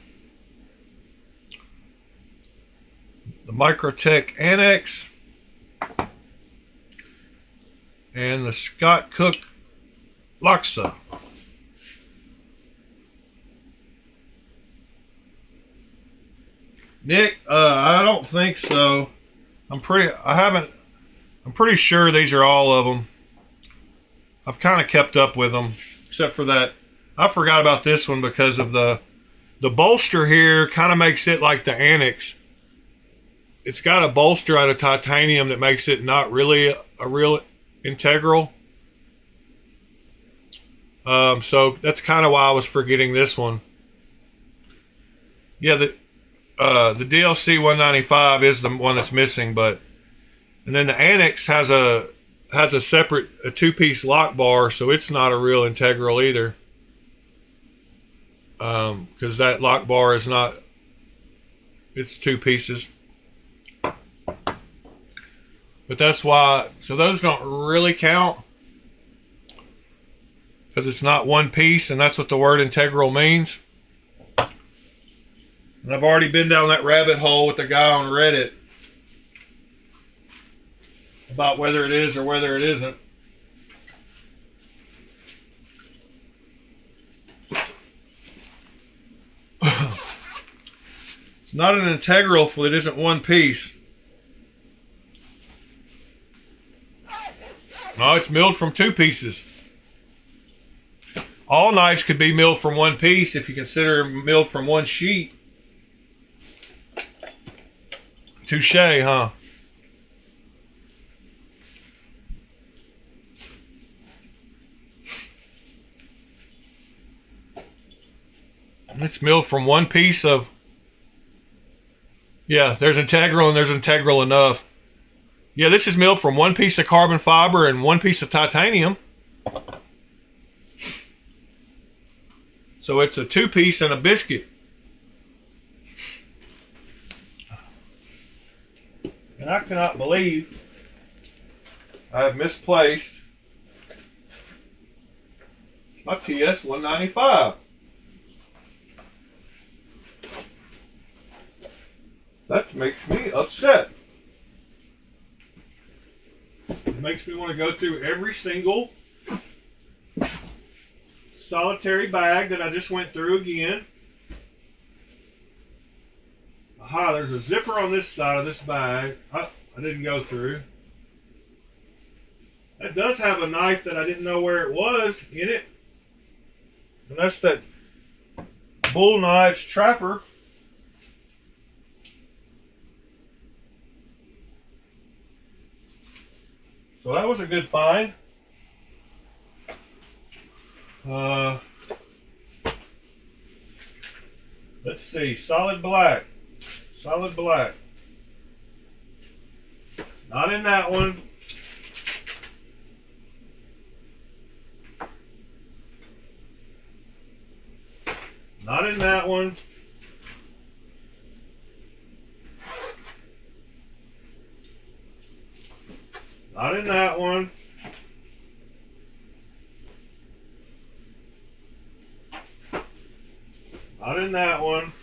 the Microtech Annex, and the Scott Cook Laksa. Nick, I don't think so. I'm pretty sure these are all of them. I've kind of kept up with them, except for that. I forgot about this one because of the bolster here kind of makes it like the Annex. It's got a bolster out of titanium that makes it not really a real integral. So that's kind of why I was forgetting this one. Yeah, the DLC 195 is the one that's missing, and then the Annex has a separate 2-piece lock bar, so it's not a real integral either. Because that lock bar is not, it's 2 pieces. But that's why, so those don't really count because it's not 1 piece, and that's what the word integral means. And I've already been down that rabbit hole with the guy on Reddit about whether it is or whether it isn't. It's not an integral if it isn't 1 piece. No, it's milled from 2 pieces. All knives could be milled from 1 piece if you consider milled from 1 sheet. Touche, huh? It's milled from 1 piece of... Yeah, there's integral and there's integral enough. Yeah, this is milled from 1 piece of carbon fiber and 1 piece of titanium. So it's a 2-piece and a biscuit. And I cannot believe I have misplaced my TS-195. That makes me upset. It makes me want to go through every single solitary bag that I just went through again. Aha, there's a zipper on this side of this bag. I didn't go through. That does have a knife that I didn't know where it was in it. And that's that Bull Knives Trapper. So that was a good find. Let's see, solid black. Solid black. Not in that one. Not in that one. Not in that one. Not in that one.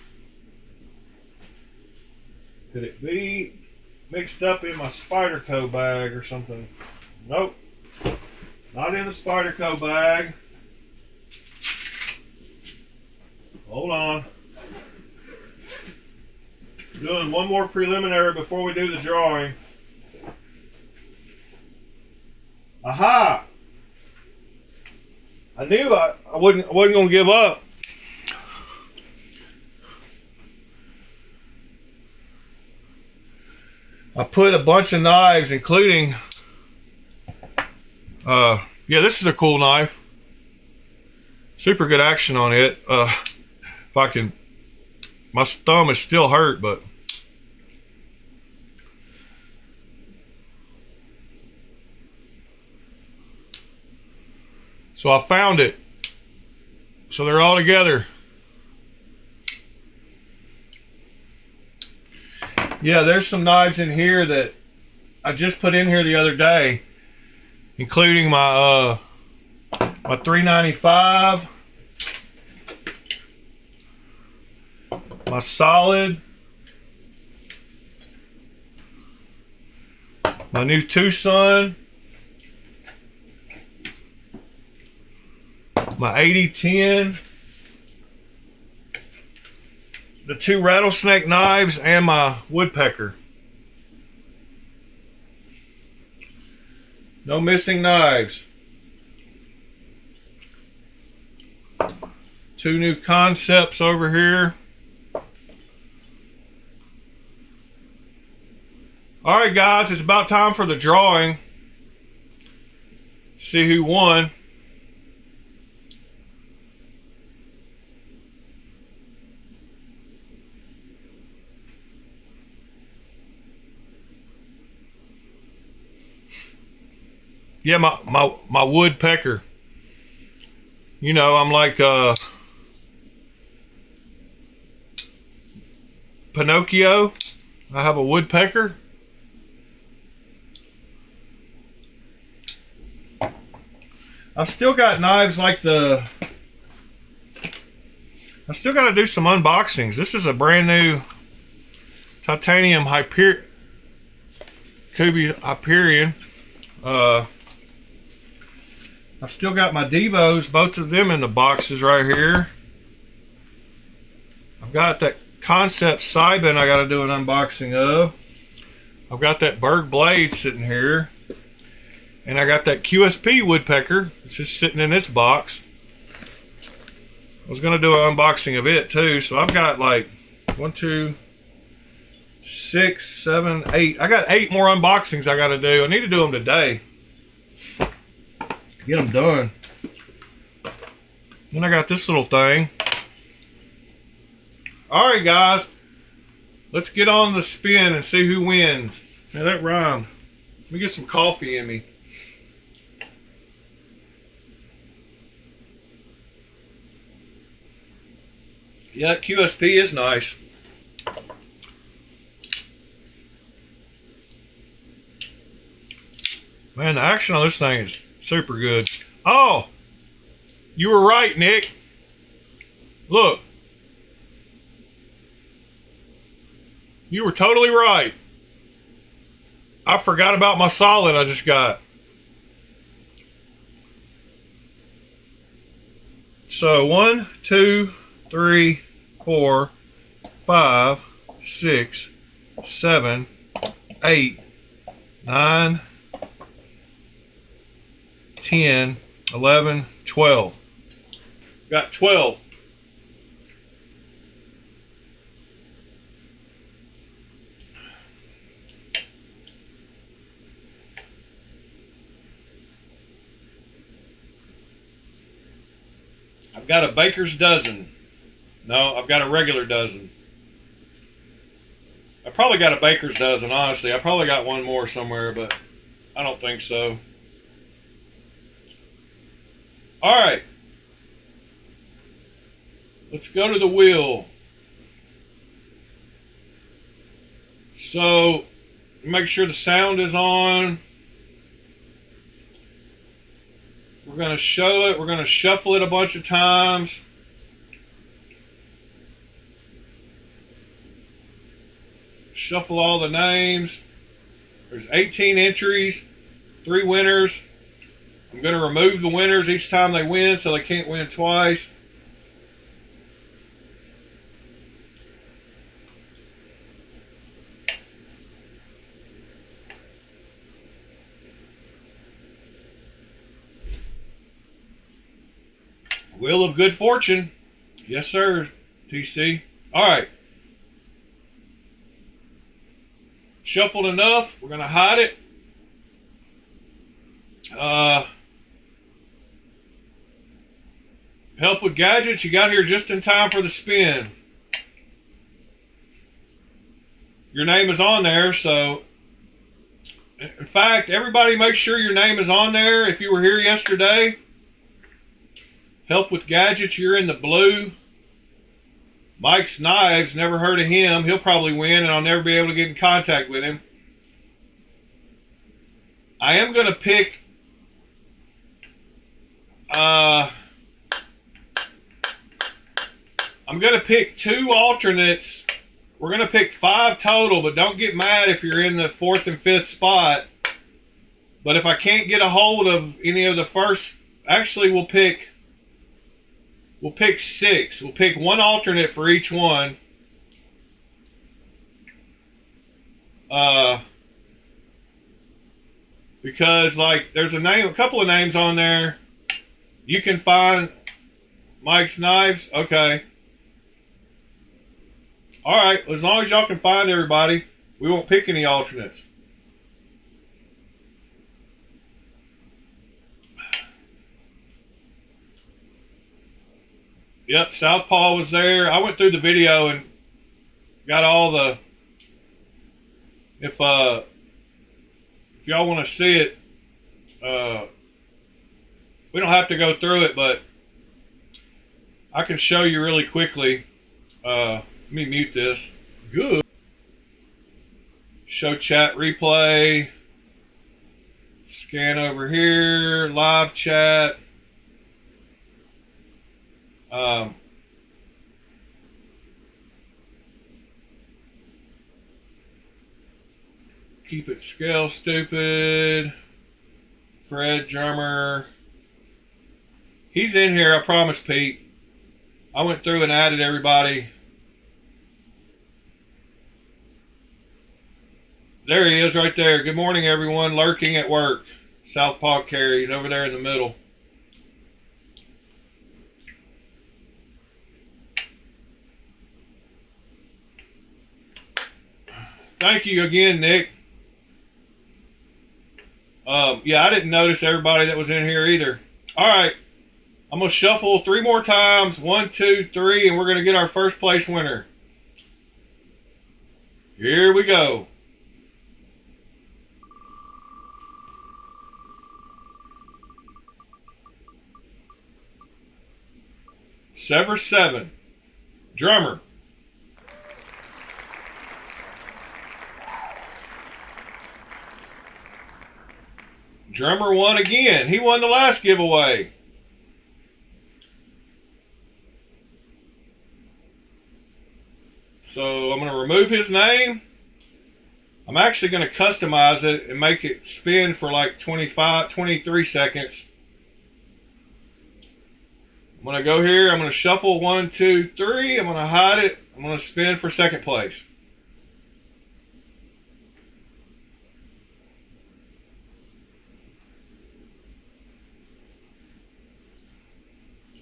Could it be mixed up in my Spyderco bag or something? Nope. Not in the Spyderco bag. Hold on. Doing one more preliminary before we do the drawing. Aha! I knew I wasn't going to give up. I put a bunch of knives, including, yeah, this is a cool knife. Super good action on it. If I can, my thumb is still hurt, but so I found it. So they're all together. Yeah, there's some knives in here that I just put in here the other day, including my my 395, my solid, my new Tucson, my 8010, the 2 rattlesnake knives, and my woodpecker. No missing knives. 2 new concepts over here. Alright guys, it's about time for the drawing. See who won. Yeah, my woodpecker. You know, I'm like Pinocchio. I have a woodpecker. I've still got knives like the... I still got to do some unboxings. This is a brand new titanium Hyperion. I've still got my Devos, both of them in the boxes right here. I've got that Concept Sibin I got to do an unboxing of. I've got that Berg blade sitting here. And I got that QSP woodpecker. It's just sitting in this box. I was going to do an unboxing of it too. So I've got like 1, 2, 6, 7, 8. I got 8 more unboxings I got to do. I need to do them today. Get them done. Then I got this little thing. Alright guys, let's get on the spin and see who wins. Now that rhymed. Let me get some coffee in me. Yeah, QSP is nice. Man, the action on this thing is super good. Oh, you were right, Nick. Look. You were totally right. I forgot about my solid I just got. So 1, 2, 3, 4, 5, 6, 7, 8, 9, 10, 11, 12. Got 12. I've got a baker's dozen. No, I've got a regular dozen. I probably got a baker's dozen, honestly. I probably got one more somewhere, but I don't think so. Alright. Let's go to the wheel. So, make sure the sound is on. We're going to show it. We're going to shuffle it a bunch of times. Shuffle all the names. There's 18 entries, 3 winners. I'm going to remove the winners each time they win so they can't win twice. Wheel of Good Fortune. Yes, sir, TC. All right. Shuffled enough. We're going to hide it. Help with gadgets. You got here just in time for the spin. Your name is on there, so in fact, everybody make sure your name is on there if you were here yesterday. Help with gadgets, you're in the blue. Mike's Knives, never heard of him. He'll probably win, and I'll never be able to get in contact with him. I am going to pick... I'm going to pick 2 alternates. We're going to pick 5 total, but don't get mad if you're in the 4th and 5th spot. But if I can't get a hold of any of the first... Actually, we'll pick 6. We'll pick 1 alternate for each one. Because like there's a couple of names on there. You can find Mike's Knives. Okay. All right. As long as y'all can find everybody, we won't pick any alternates. Yep, Southpaw was there. I went through the video and got all the... If y'all want to see it, we don't have to go through it, but I can show you really quickly. Let me mute this. Good. Show chat replay. Scan over here. Live chat. Keep it scale stupid. Fred Drummer. He's in here, I promise, Pete. I went through and added everybody. There he is right there. Good morning, everyone. Lurking at work. Southpaw Carry. He's over there in the middle. Thank you again, Nick. Yeah, I didn't notice everybody that was in here either. All right. I'm going to shuffle 3 more times. 1, 2, 3, and we're going to get our first place winner. Here we go. Sever 7. Drummer. Drummer won again. He won the last giveaway. So I'm going to remove his name. I'm actually going to customize it and make it spin for like 23 seconds. I'm going to go here. I'm going to shuffle 1, 2, 3. I'm going to hide it. I'm going to spin for second place.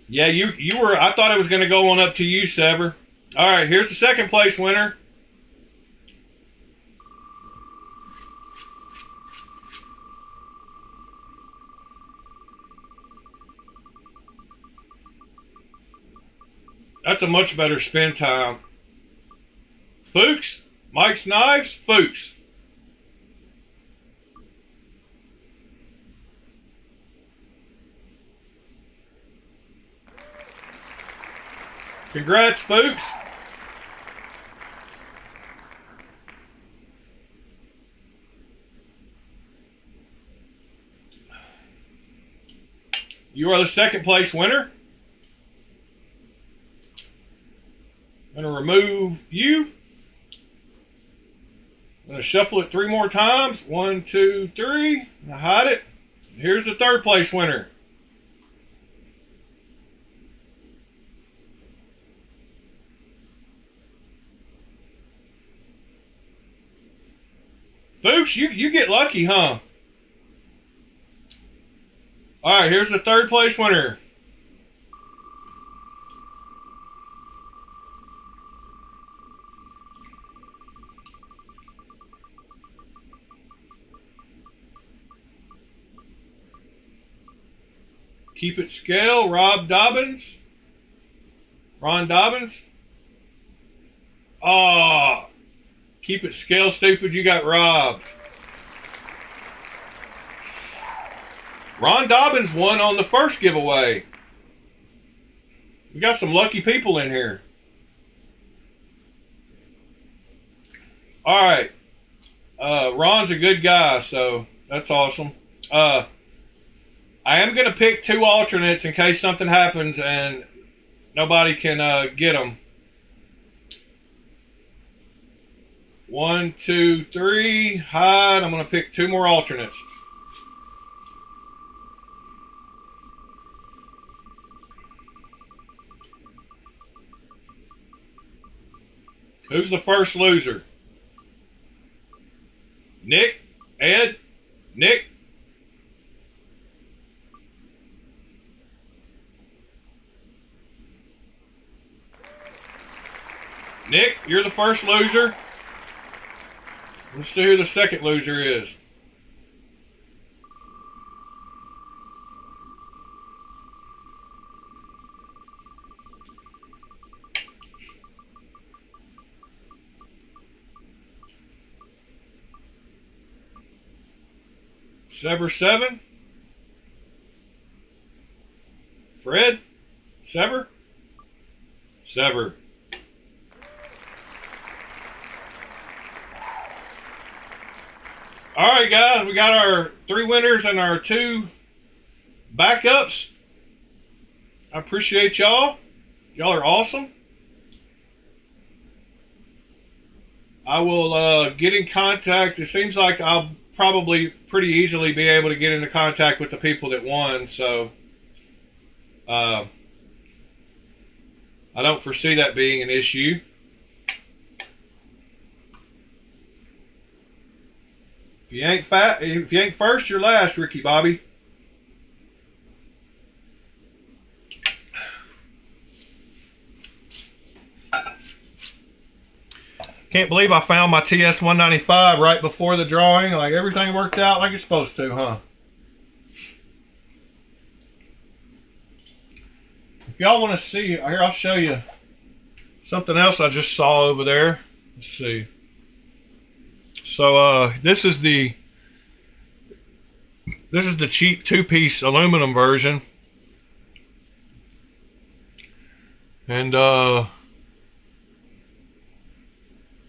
Yeah, you were. I thought it was going to go on up to you, Sever. All right, here's the second place winner. That's a much better spin time. Fuchs, Mike's Knives, Fuchs. Congrats, Fuchs. You are the second place winner. I'm going to remove you. gonna shuffle it 3 more times. 1, 2, 3. Now hide it. Here's the 3rd place winner. Fuchs, you get lucky, huh? All right, here's the 3rd place winner. Keep it scale, Ron Dobbins. Oh, keep it scale, stupid. You got robbed. Ron Dobbins won on the first giveaway. We got some lucky people in here. All right. Ron's a good guy, so that's awesome. I am going to pick 2 alternates in case something happens and nobody can get them. 1, 2, 3. Hide. I'm going to pick 2 more alternates. Who's the first loser? Nick? Ed? Nick? Nick, you're the first loser. Let's see who the second loser is. Sever7? Fred? Sever? Sever. All right, guys, we got our 3 winners and our 2 backups. I appreciate y'all. Y'all are awesome. I will get in contact. It seems like I'll probably pretty easily be able to get into contact with the people that won, so I don't foresee that being an issue. If you ain't first, you're last, Ricky Bobby. Can't believe I found my TS-195 right before the drawing. Like, everything worked out like it's supposed to, huh? If y'all want to see, here, I'll show you something else I just saw over there. Let's see. So, this is the cheap 2-piece aluminum version. And,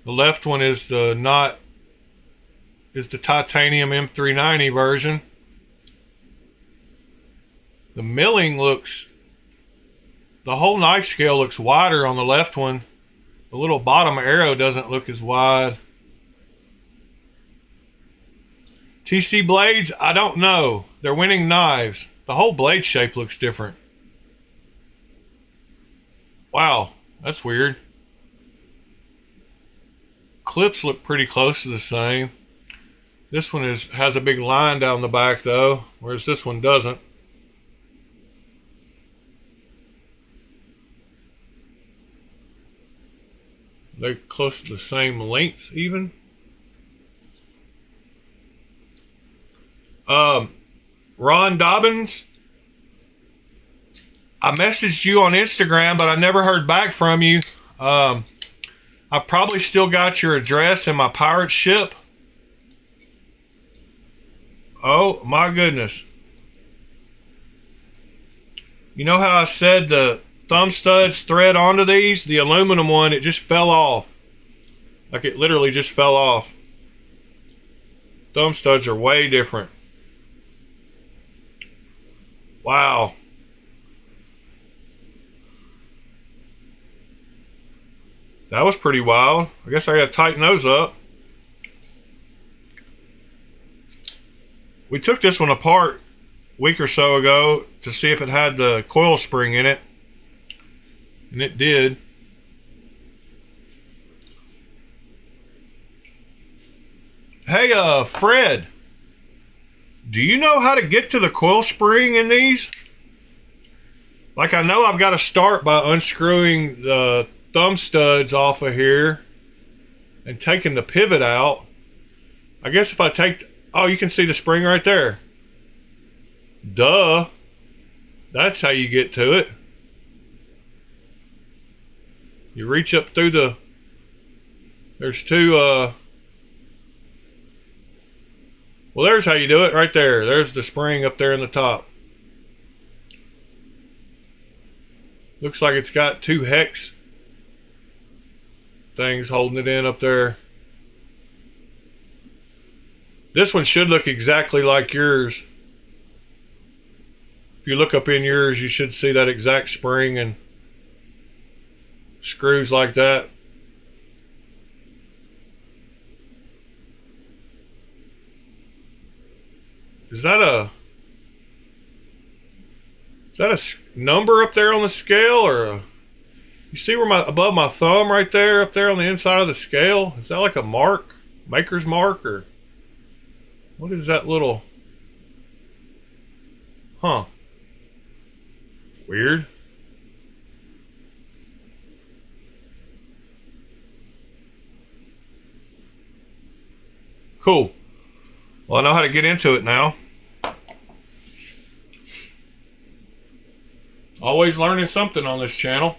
the left one is the titanium M390 version. The milling looks, the whole knife scale looks wider on the left one. The little bottom arrow doesn't look as wide. TC blades, I don't know. They're winning knives. The whole blade shape looks different. Wow, that's weird. Clips look pretty close to the same. This one has a big line down the back though, whereas this one doesn't. They're close to the same length even. Ron Dobbins, I messaged you on Instagram, but I never heard back from you. I've probably still got your address in my pirate ship. Oh my goodness. You know how I said the thumb studs thread onto these? The aluminum one, it just fell off. Like it literally just fell off. Thumb studs are way different. Wow. That was pretty wild. I guess I gotta tighten those up. We took this one apart a week or so ago to see if it had the coil spring in it, and it did. Hey, Fred, do you know how to get to the coil spring in these? Like, I know I've got to start by unscrewing the thumb studs off of here and taking the pivot out. I guess if I take... Oh, you can see the spring right there. Duh. That's how you get to it. You reach up through the... There's two... Well, there's how you do it right there. There's the spring up there in the top. Looks like it's got two hex things holding it in up there. This one should look exactly like yours. If you look up in yours, you should see that exact spring and screws like that. Is that a number up there on the scale, or you see where above my thumb right there, up there on the inside of the scale? Is that like a mark, maker's mark, or what is that little? Huh? Weird. Cool. Well, I know how to get into it now. Always learning something on this channel.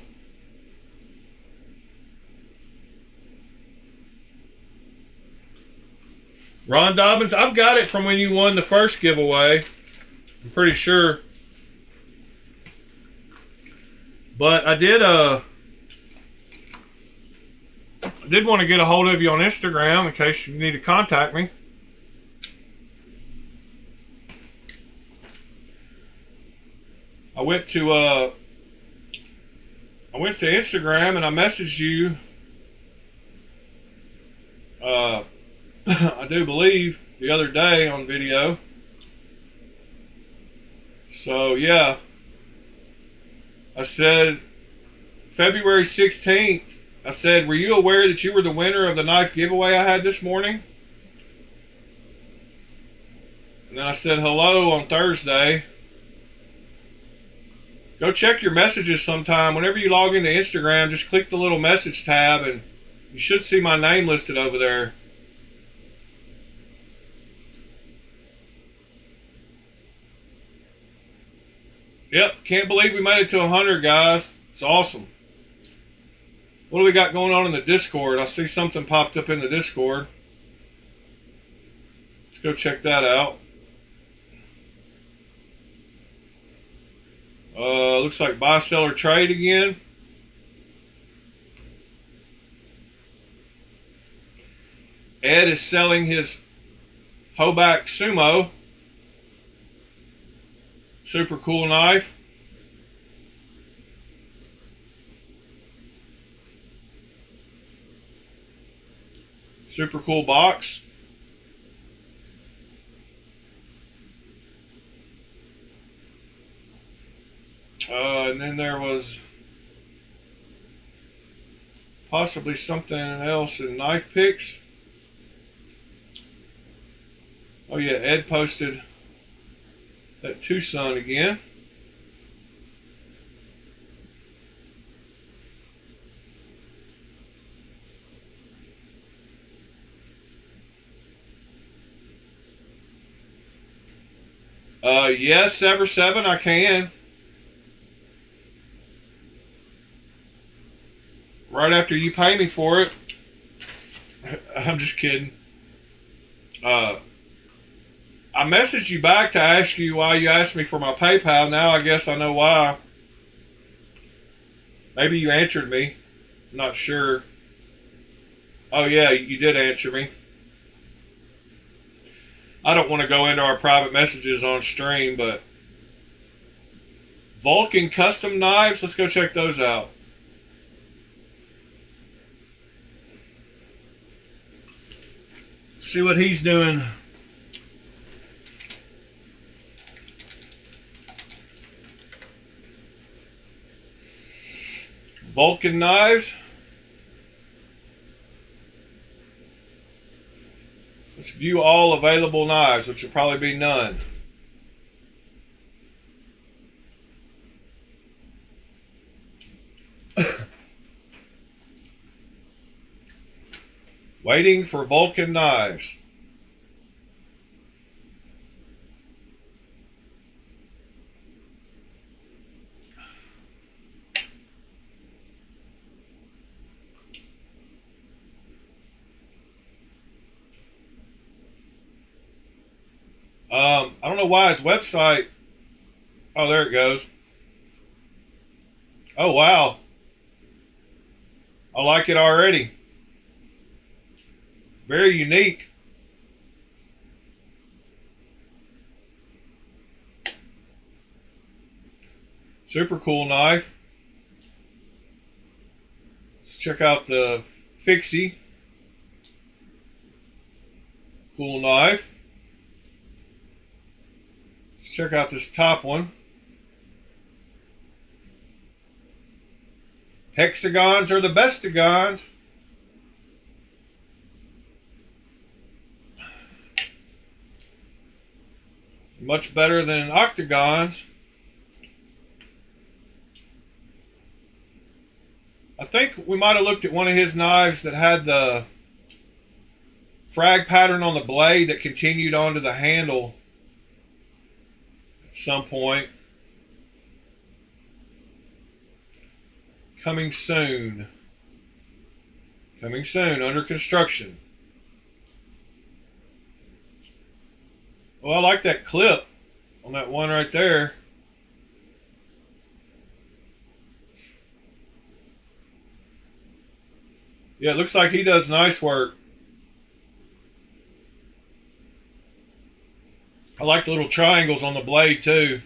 Ron Dobbins, I've got it from when you won the first giveaway. I'm pretty sure. But I did want to get a hold of you on Instagram in case you need to contact me. I went to Instagram and I messaged you. I do believe the other day on video. So yeah, I said February 16th. I said, were you aware that you were the winner of the knife giveaway I had this morning? And then I said hello on Thursday. Go check your messages sometime. Whenever you log into Instagram, just click the little message tab and you should see my name listed over there. Yep, can't believe we made it to 100, guys. It's awesome. What do we got going on in the Discord? I see something popped up in the Discord. Let's go check that out. Looks like buy, sell, or trade again. Ed is selling his Hoback Sumo. Super cool knife. Super cool box. And then there was possibly something else in knife picks. Oh yeah, Ed posted that Tucson again. Yes, Sever 7, I can. Right after you pay me for it. I'm just kidding. I messaged you back to ask you why you asked me for my PayPal. Now I guess I know why. Maybe you answered me. I'm not sure. Oh yeah, you did answer me. I don't want to go into our private messages on stream, but Vulcan Custom Knives, let's go check those out. See what he's doing Vulcan Knives. Let's view all available knives, which will probably be none. Waiting for Vulcan Knives. I don't know why his website. Oh, there it goes. Oh, wow. I like it already. Very unique. Super cool knife. Let's check out the Fixie. Cool knife. Let's check out this top one. Hexagons are the bestagons. Much better than octagons. I think we might have looked at one of his knives that had the frag pattern on the blade that continued onto the handle at some point. Coming soon. Coming soon, under construction. Well, I like that clip on that one right there. Yeah, it looks like he does nice work. I like the little triangles on the blade too.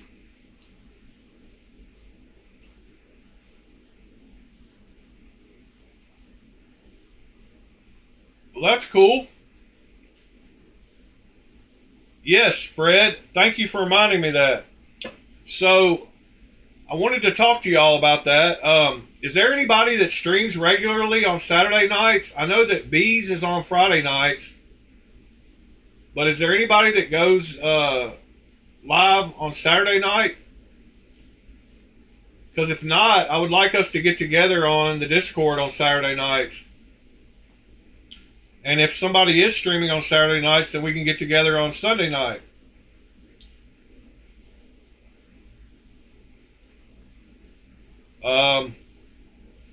Well, that's cool. Yes, Fred. Thank you for reminding me that. So, I wanted to talk to y'all about that. Is there anybody that streams regularly on Saturday nights? I know that Bees is on Friday nights. But is there anybody that goes live on Saturday night? Because if not, I would like us to get together on the Discord on Saturday nights. And if somebody is streaming on Saturday nights, then we can get together on Sunday night.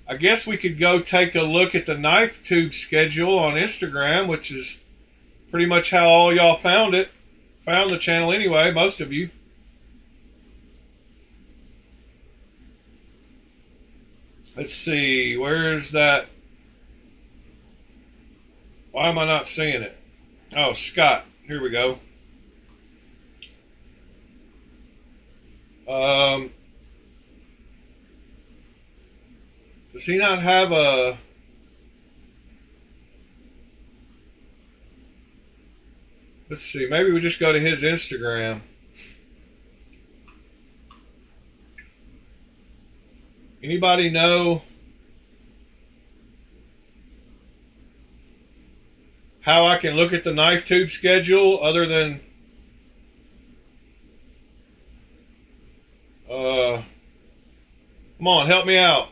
I guess we could go take a look at the knife tube schedule on Instagram, which is pretty much how all y'all found it. Found the channel anyway, most of you. Let's see, where's that? Why am I not seeing it? Oh, Scott. Here we go. Does he not have a... Let's see, maybe we just go to his Instagram. Anybody know how I can look at the knife tube schedule other than come on, help me out.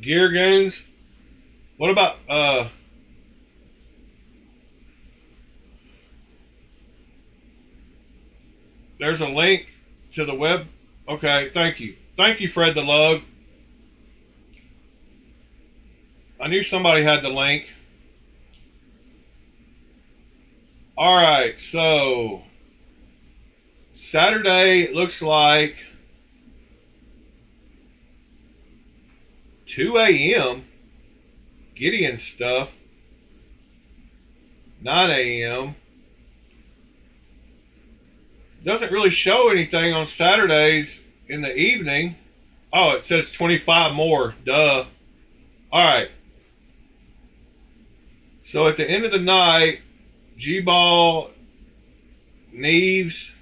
Gear Goons? What about there's a link to the web. Okay, thank you. Thank you, Fred the Lug. I knew somebody had the link. Alright, so Saturday, it looks like 2 a.m. Gideon stuff. 9 a.m. Doesn't really show anything on Saturdays in the evening. Oh, it says 25 more. Duh. Alright. So at the end of the night, GAW, Knives,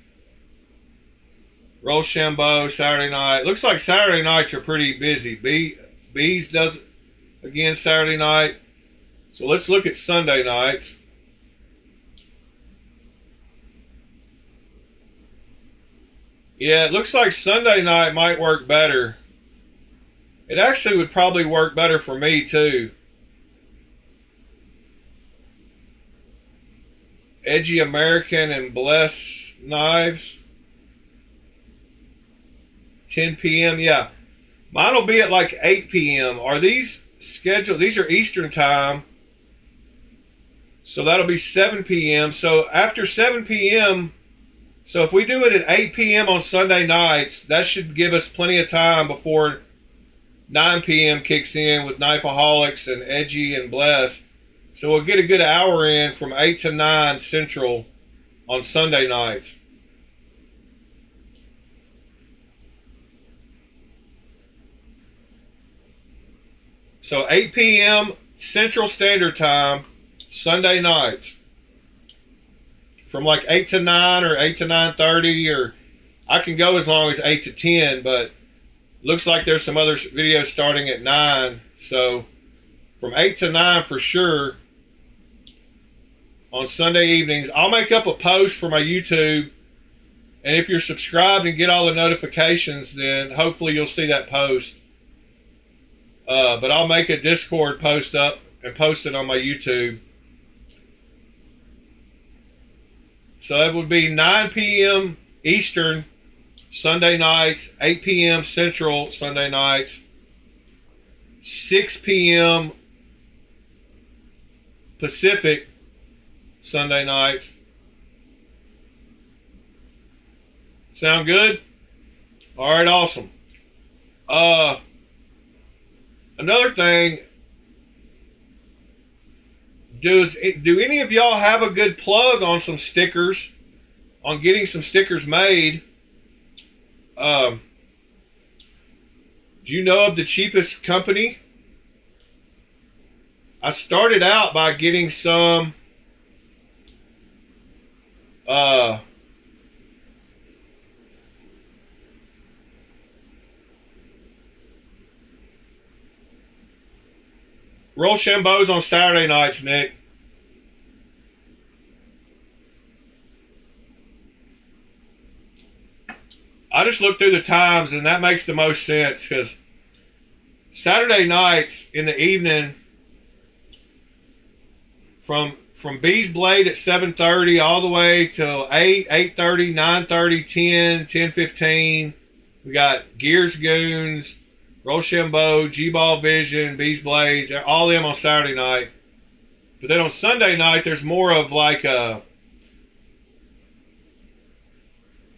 Rochambeau, Saturday night. Looks like Saturday nights are pretty busy. Bees does again Saturday night. So let's look at Sunday nights. Yeah, it looks like Sunday night might work better. It actually would probably work better for me too. Edgy American and Bless Knives. 10 p.m. Yeah. Mine will be at like 8 p.m. Are these scheduled? These are Eastern time. So that'll be 7 p.m. So after 7 p.m., so if we do it at 8 p.m. on Sunday nights, that should give us plenty of time before 9 p.m. kicks in with Knifeaholics and Edgy and Bless. So we'll get a good hour in from 8 to 9 Central on Sunday nights. So 8 p.m. Central Standard Time, Sunday nights. From like 8 to 9 or 8 to 9:30, or I can go as long as 8 to 10, but looks like there's some other videos starting at 9. So from 8 to 9 for sure on Sunday evenings. I'll make up a post for my YouTube, and if you're subscribed and get all the notifications, then hopefully you'll see that post. But I'll make a Discord post up and post it on my YouTube. So that would be 9 p.m. Eastern Sunday nights, 8 p.m. Central Sunday nights, 6 p.m. Pacific Sunday nights. Sound good? All right, awesome. Another thing, do any of y'all have a good plug on some stickers, on getting some stickers made? Do you know of the cheapest company? I started out by getting some Rochambeau's on Saturday nights, Nick. I just looked through the times, and that makes the most sense because Saturday nights in the evening from Bee's Blade at 7:30 all the way till 8, 8:30, 9:30, 10, 10:15. We got Gears Goons, Rochambeau, G-Ball Vision, Bee's Blades, all them on Saturday night. But then on Sunday night, there's more of like a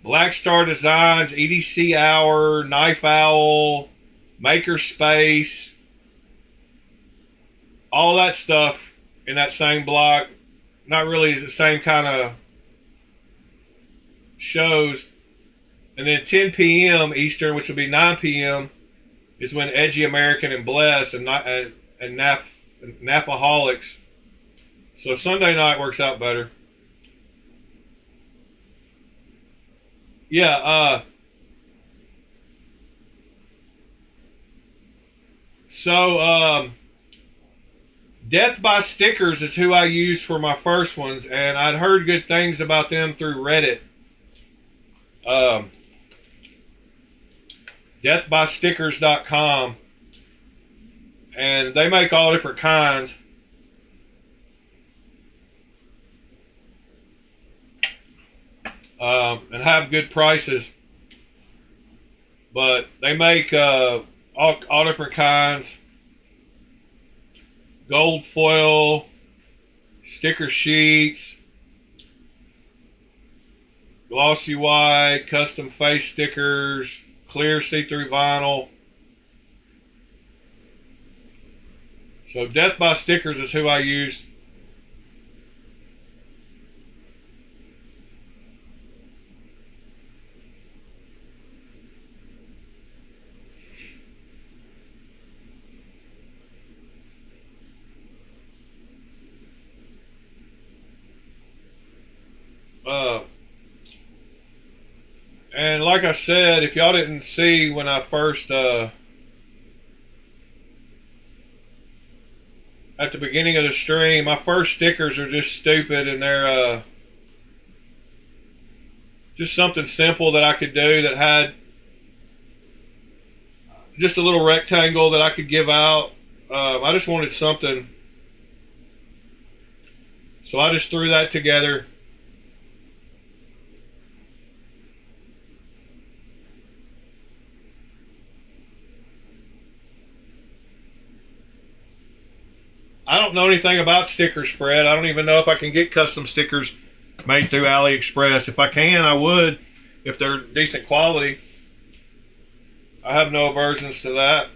Black Star Designs, EDC Hour, Knife Owl, Maker Space, all that stuff in that same block. Not really the same kind of shows. And then 10 p.m. Eastern, which will be 9 p.m., is when Edgy American and Bless and Knifeaholics. So Sunday night works out better. Yeah, Death by Stickers is who I used for my first ones, and I'd heard good things about them through Reddit. Deathbystickers.com, and they make all different kinds. And have good prices, but they make all different kinds. Gold foil, sticker sheets, glossy white, custom face stickers, clear see-through vinyl. So Death by Stickers is who I used. Uh, and like I said, if y'all didn't see when I first at the beginning of the stream, my first stickers are just stupid, and they're just something simple that I could do that had just a little rectangle that I could give out. I just wanted something, so I just threw that together. I don't know anything about stickers, Fred. I don't even know if I can get custom stickers made through AliExpress. If I can, I would, if they're decent quality. I have no aversions to that.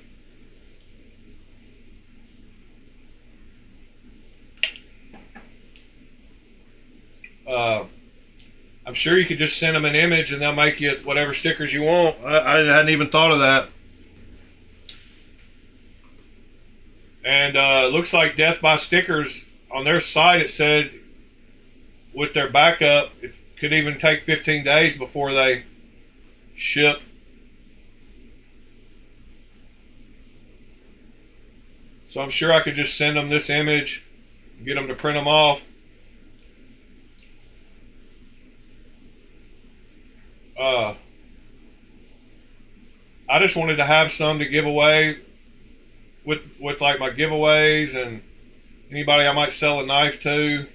I'm sure you could just send them an image and they'll make you whatever stickers you want. I hadn't even thought of that. And it looks like Death by Stickers, on their site, it said with their backup, it could even take 15 days before they ship. So I'm sure I could just send them this image, get them to print them off. I just wanted to have some to give away with like my giveaways and anybody I might sell a knife to.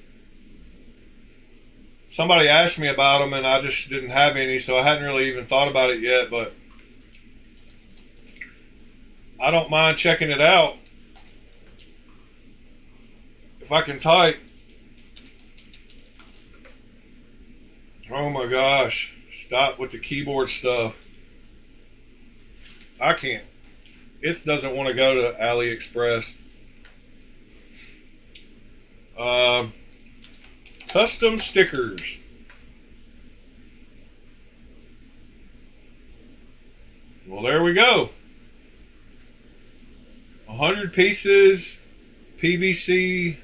Somebody asked me about them and I just didn't have any, so I hadn't really even thought about it yet, but I don't mind checking it out if I can type. Oh my gosh, stop with the keyboard stuff. I can't. It doesn't want to go to AliExpress. Custom stickers. Well, there we go. 100 pieces, PVC,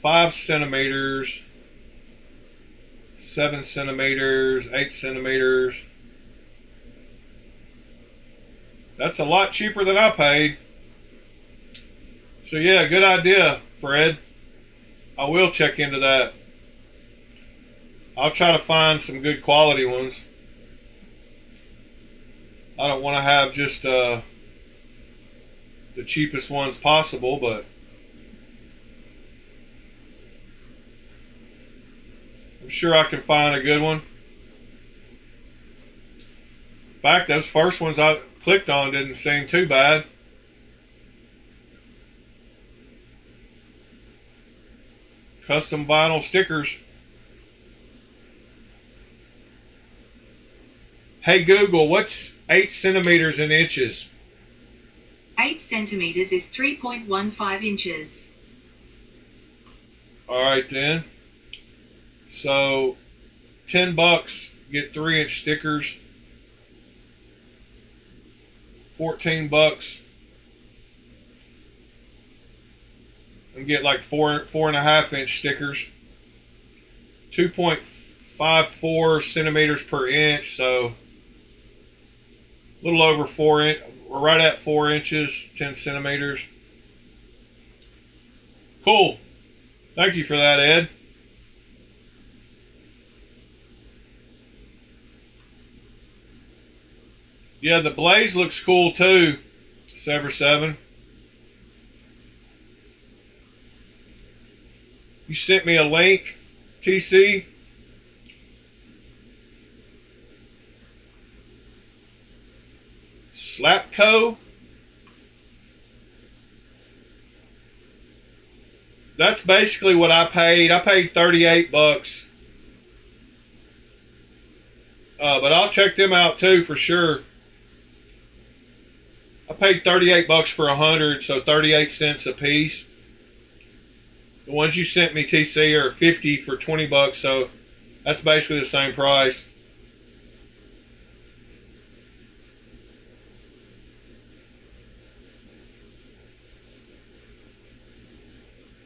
5 centimeters, 7 centimeters, 8 centimeters. That's a lot cheaper than I paid. So yeah, good idea, Fred. I will check into that. I'll try to find some good quality ones. I don't want to have just the cheapest ones possible, but I'm sure I can find a good one. In fact, those first ones I clicked on didn't seem too bad. Custom vinyl stickers. Hey Google, what's 8 centimeters in inches? 8 centimeters is 3.15 inches. Alright then. So, $10, get 3-inch stickers. $14 and get like 4.5-inch stickers. 2.54 centimeters per inch, so a little over 4 inch. We're right at 4 inches, 10 centimeters. Cool. Thank you for that, Ed. Yeah, the blaze looks cool too, Sever 7. You sent me a link, TC. Slapco. That's basically what I paid. I paid $38. But I'll check them out too for sure. I paid $38 for 100, so 38 cents a piece. The ones you sent me, TC, are 50 for $20, so that's basically the same price.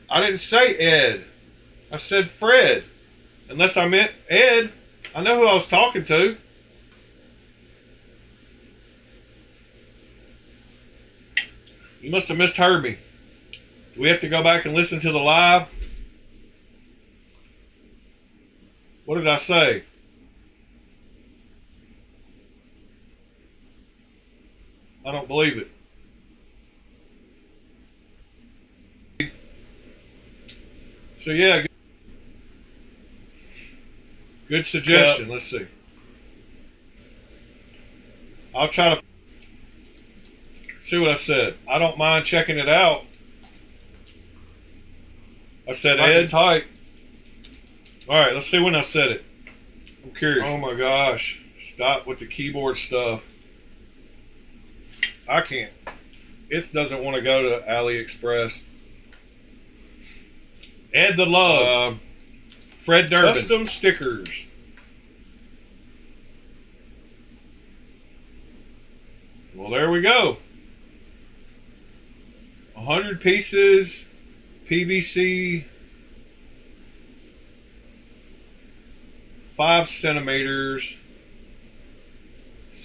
I didn't say Ed. I said Fred. Unless I meant Ed. I know who I was talking to. You must have misheard me. Do we have to go back and listen to the live? What did I say? I don't believe it. So yeah, good suggestion. Let's see. I'll try to see what I said. I don't mind checking it out. I said Ed tight. All right, let's see when I said it. I'm curious. Oh my gosh. Stop with the keyboard stuff. I can't. It doesn't want to go to AliExpress. Ed the Love. Fred Durbin. Custom stickers. Well, there we go. 100 pieces. PVC. 5 centimeters.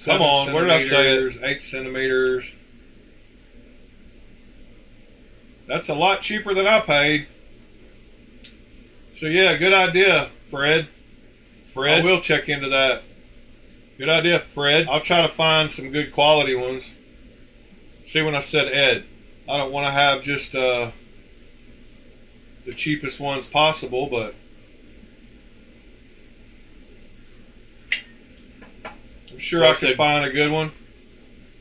Come on, where did I say it? 8 centimeters. That's a lot cheaper than I paid. So yeah, good idea, Fred. I will check into that. Good idea, Fred. I'll try to find some good quality ones. See when I said Ed. I don't want to have just the cheapest ones possible, but I'm sure I can find a good one.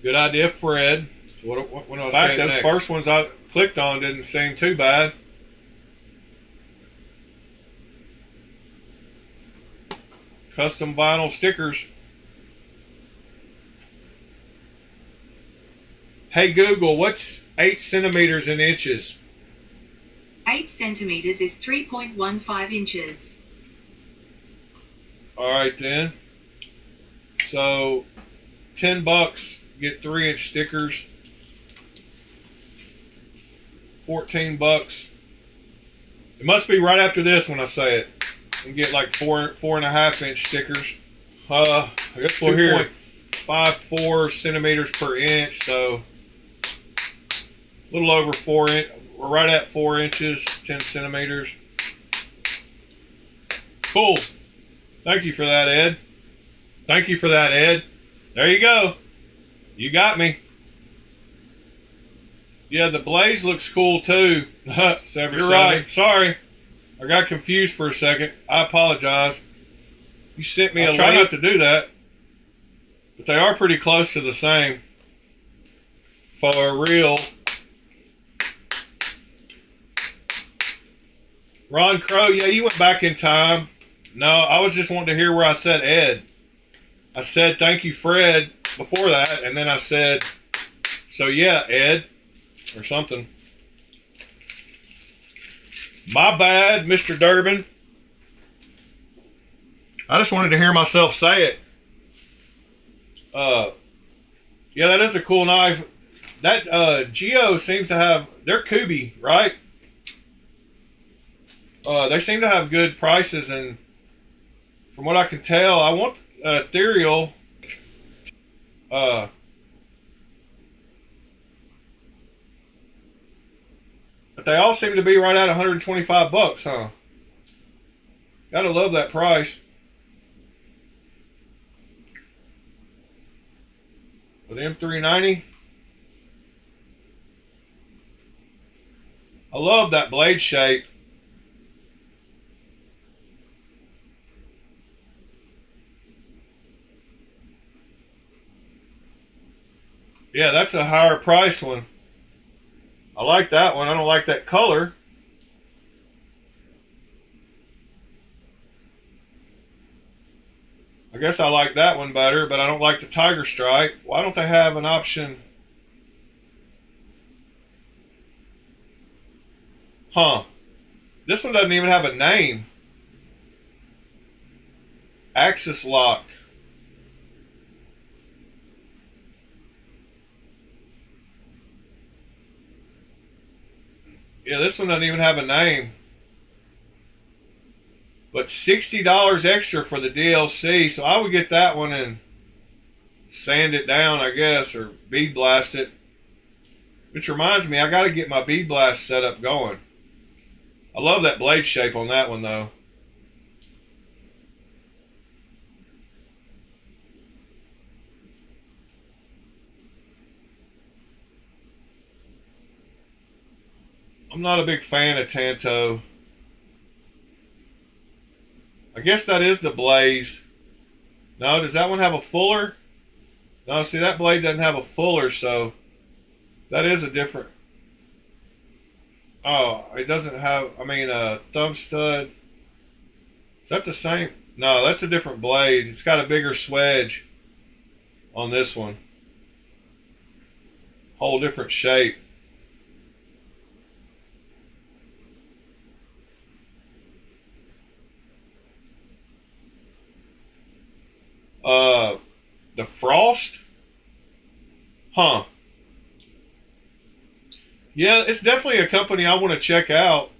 Good idea, Fred. So what I say those next? First ones I clicked on didn't seem too bad. Custom vinyl stickers. Hey Google, what's 8 centimeters in inches? 8 centimeters is 3.15 inches. All right then. So, $10, get 3-inch stickers. $14. It must be right after this when I say it. And get like 4.5-inch stickers. I guess we're here 2.54 centimeters per inch, so a little over 4 inch. We're right at 4 inches, 10 centimeters. Cool. Thank you for that, Ed. Thank you for that, Ed. There you go. You got me. Yeah, the blaze looks cool too. You're right. Sorry. I got confused for a second. I apologize. You sent me a link. I try not to do that. But they are pretty close to the same. For real. Ron Crow, yeah, you went back in time. No, I was just wanting to hear where I said Ed. I said thank you, Fred, before that, and then I said, so yeah, Ed, or something. My bad, Mr. Durbin. I just wanted to hear myself say it. Yeah, that is a cool knife. That GAW seems to have, they're Kubi, right? They seem to have good prices, and from what I can tell, I want an ethereal. But they all seem to be right at $125, huh? Gotta love that price. With M390. I love that blade shape. Yeah, that's a higher priced one. I like that one. I don't like that color. I guess I like that one better, but I don't like the Tiger Strike. Why don't they have an option? Huh. This one doesn't even have a name. Axis lock. Yeah, this one doesn't even have a name. But $60 extra for the DLC, so I would get that one and sand it down, I guess, or bead blast it. Which reminds me, I got to get my bead blast setup going. I love that blade shape on that one, though. I'm not a big fan of Tanto. I guess that is the Blaze. No, does that one have a fuller? No, see, that blade doesn't have a fuller, so that is a different. Oh, it doesn't have, I mean, a thumb stud. Is that the same? No, that's a different blade. It's got a bigger swedge on this one. Whole different shape. The Frost? Huh. Yeah, it's definitely a company I want to check out.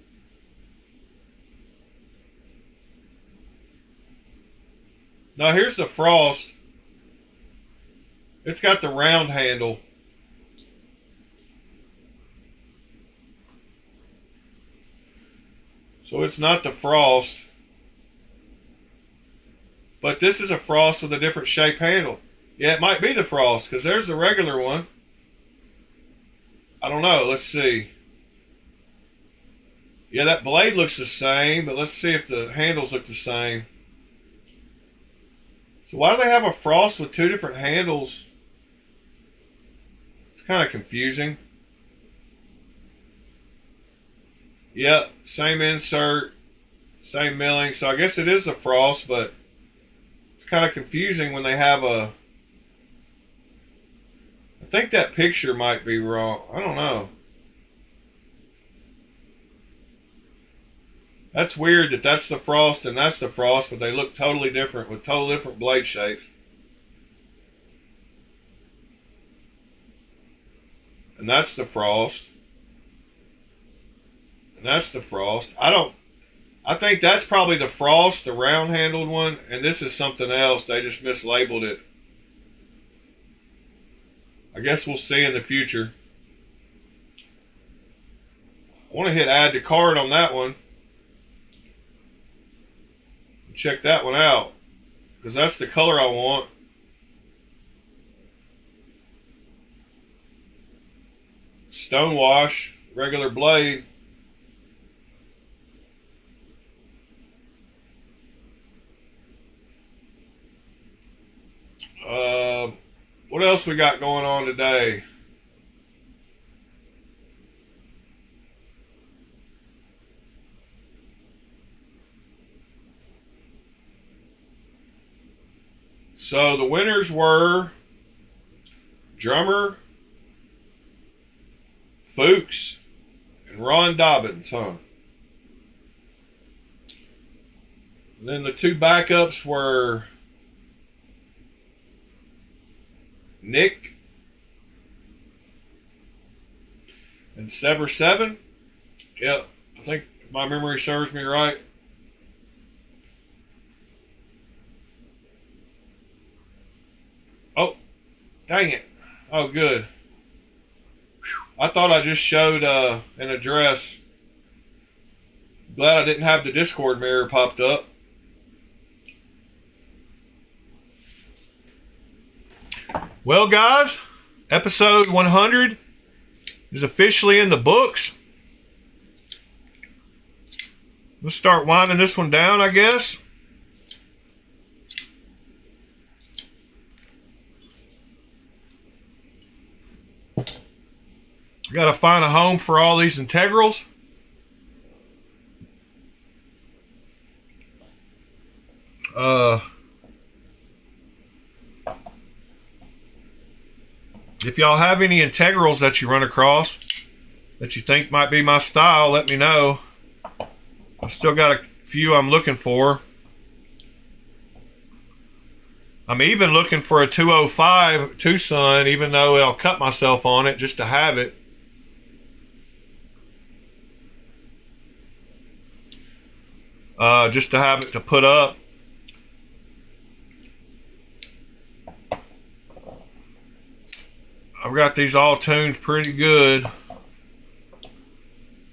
Now here's the Frost. It's got the round handle. So it's not the Frost. But this is a Frost with a different shape handle. Yeah, it might be the Frost, because there's the regular one. I don't know. Let's see. Yeah, that blade looks the same, but let's see if the handles look the same. So why do they have a Frost with two different handles? It's kind of confusing. Yeah, same insert, same milling. So I guess it is the Frost, but it's kind of confusing when they have a... I think that picture might be wrong. I don't know. That's weird that that's the Frost and that's the Frost, but they look totally different with totally different blade shapes. And that's the Frost. And that's the Frost. I think that's probably the Frost, the round-handled one, and this is something else. They just mislabeled it. I guess we'll see in the future. I want to hit add to cart on that one. Check that one out, because that's the color I want. Stonewash, regular blade. What else we got going on today? So the winners were Drummer, Fuchs, and Ron Dobbins, huh? And then the two backups were Nick and Sever 7. Yep, I think if my memory serves me right. Oh, dang it. Oh, good. Whew. I thought I just showed an address. Glad I didn't have the Discord mirror popped up. Well, guys, episode 100 is officially in the books. Let's start winding this one down, I guess. Got to find a home for all these integrals. If y'all have any integrals that you run across that you think might be my style, let me know. I've still got a few I'm looking for. I'm even looking for a 205 Tucson, even though I'll cut myself on it just to have it. just to have it to put up. I've got these all tuned pretty good.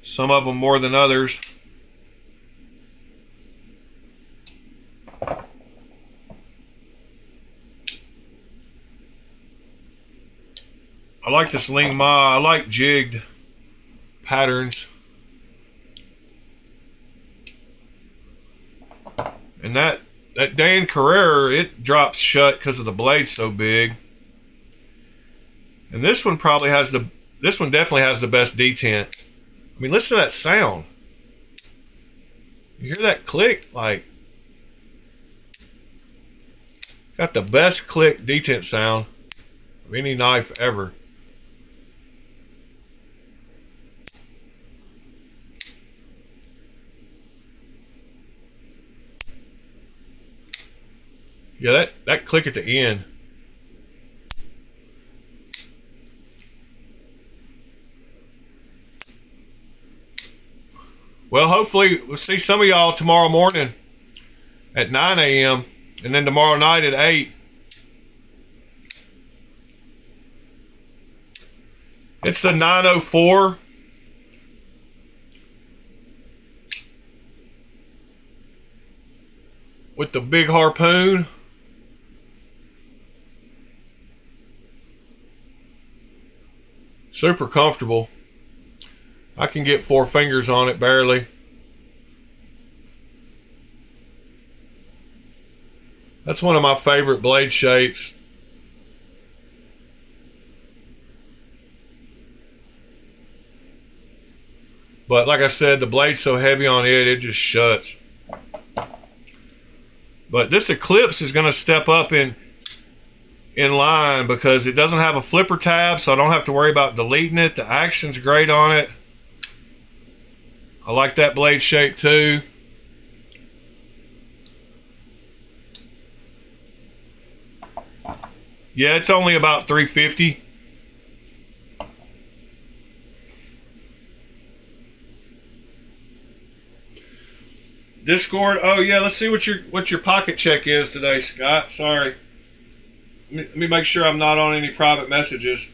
Some of them more than others. I like this Ling Ma. I like jigged patterns. And that Dan Carrera, it drops shut because of the blade so big. And this one probably has this one definitely has the best detent. I mean, listen to that sound. You hear that click? Like, got the best click detent sound of any knife ever. Yeah, that click at the end. Well, hopefully we'll see some of y'all tomorrow morning at 9 a.m. and then tomorrow night at 8. It's the 904. With the big harpoon. Super comfortable. I can get 4 fingers on it barely. That's one of my favorite blade shapes. But like I said, the blade's so heavy on it, it just shuts. But this Eclipse is going to step up in line because it doesn't have a flipper tab, so I don't have to worry about deleting it. The action's great on it. I like that blade shape too. Yeah, it's only about $350. Discord. Oh yeah, let's see what your pocket check is today, Scott. Sorry. Let me make sure I'm not on any private messages.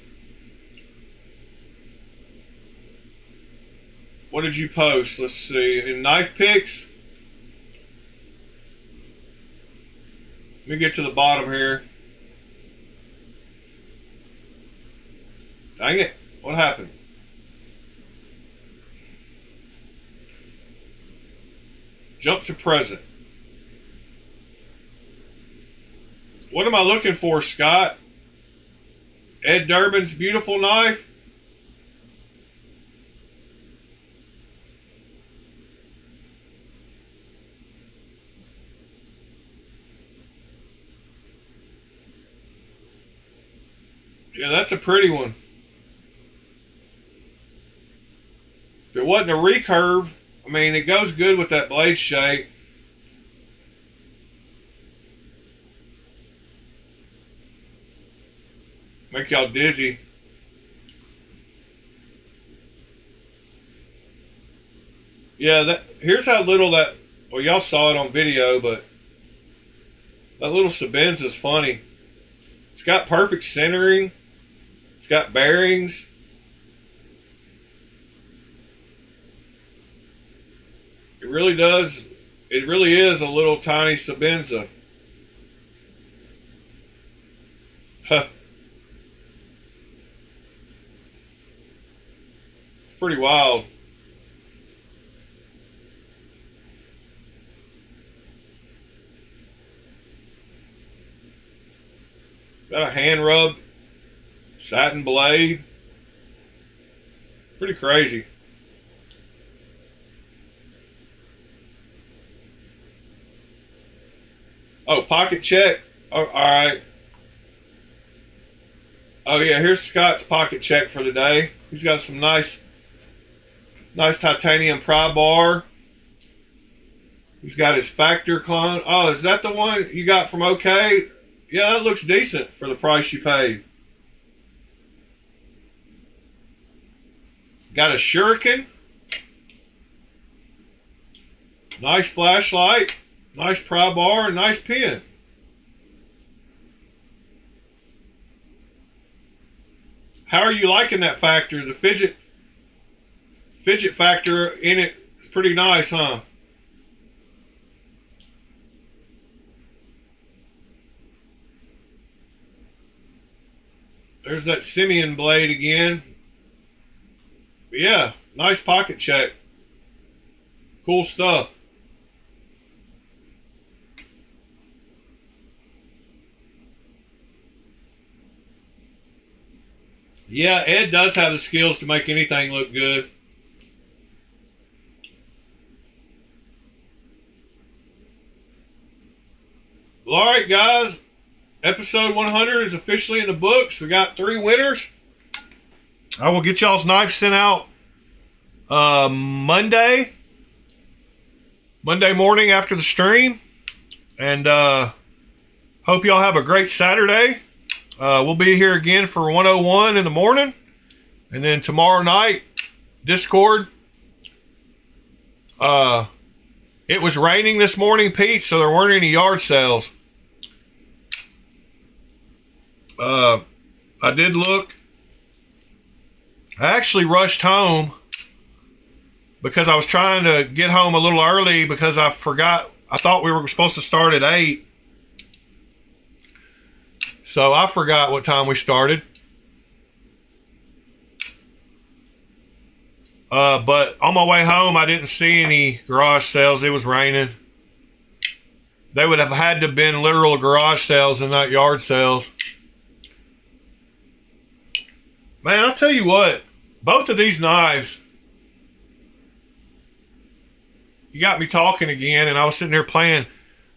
What did you post? Let's see. In knife picks. Let me get to the bottom here. Dang it. What happened? Jump to present. What am I looking for, Scott? Ed Durbin's beautiful knife? Yeah, that's a pretty one. If it wasn't a recurve, I mean, it goes good with that blade shape. Make y'all dizzy. Yeah, here's how little that, well, y'all saw it on video, but that little Sabenza is funny. It's got perfect centering. It's got bearings. It really does. It really is a little tiny Sabenza. Huh. It's pretty wild. Got a hand rub satin blade. Pretty crazy. Oh, pocket check. Oh, all right. Oh yeah, here's Scott's pocket check for the day. He's got some nice titanium pry bar. He's got his factor clone. Oh, is that the one you got from OK? Yeah, that looks decent for the price you paid. Got a shuriken. Nice flashlight, nice pry bar, and nice pin. How are you liking that factor? The fidget factor in it is pretty nice, huh? There's that Simeon blade again. But yeah, nice pocket check. Cool stuff. Yeah, Ed does have the skills to make anything look good. Well, all right, guys. Episode 100 is officially in the books. We got 3 winners. I will get y'all's knives sent out Monday morning after the stream. And hope y'all have a great Saturday. We'll be here again for 101 in the morning. And then tomorrow night, Discord. It was raining this morning, Pete, so there weren't any yard sales. I did look. I actually rushed home because I was trying to get home a little early because I forgot. I thought we were supposed to start at 8. So I forgot what time we started. But on my way home, I didn't see any garage sales. It was raining. They would have had to have been literal garage sales and not yard sales. Man, I'll tell you what. Both of these knives, you got me talking again, and I was sitting there playing.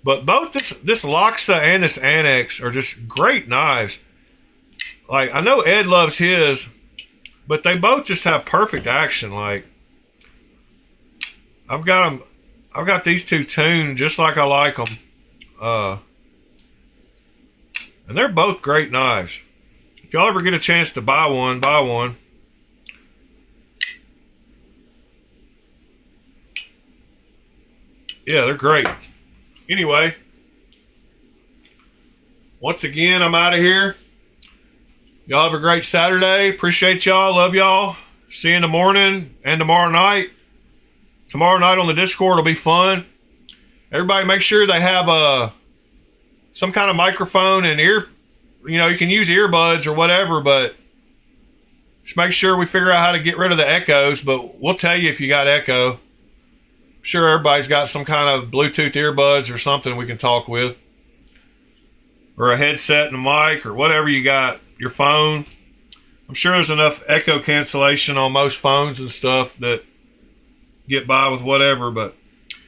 But both this Loxa and this Annex are just great knives. Like, I know Ed loves his, but they both just have perfect action. Like, I've got these two tuned just like I like them. And they're both great knives. If y'all ever get a chance to buy one, buy one. Yeah, they're great. Anyway, once again, I'm out of here. Y'all have a great Saturday. Appreciate y'all. Love y'all. See you in the morning and tomorrow night. Tomorrow night on the Discord will be fun. Everybody make sure they have some kind of microphone and ear. You know, you can use earbuds or whatever, but just make sure we figure out how to get rid of the echoes. But we'll tell you if you got echo. I'm sure everybody's got some kind of Bluetooth earbuds or something we can talk with. Or a headset and a mic or whatever you got. Your phone. I'm sure there's enough echo cancellation on most phones and stuff that get by with whatever, but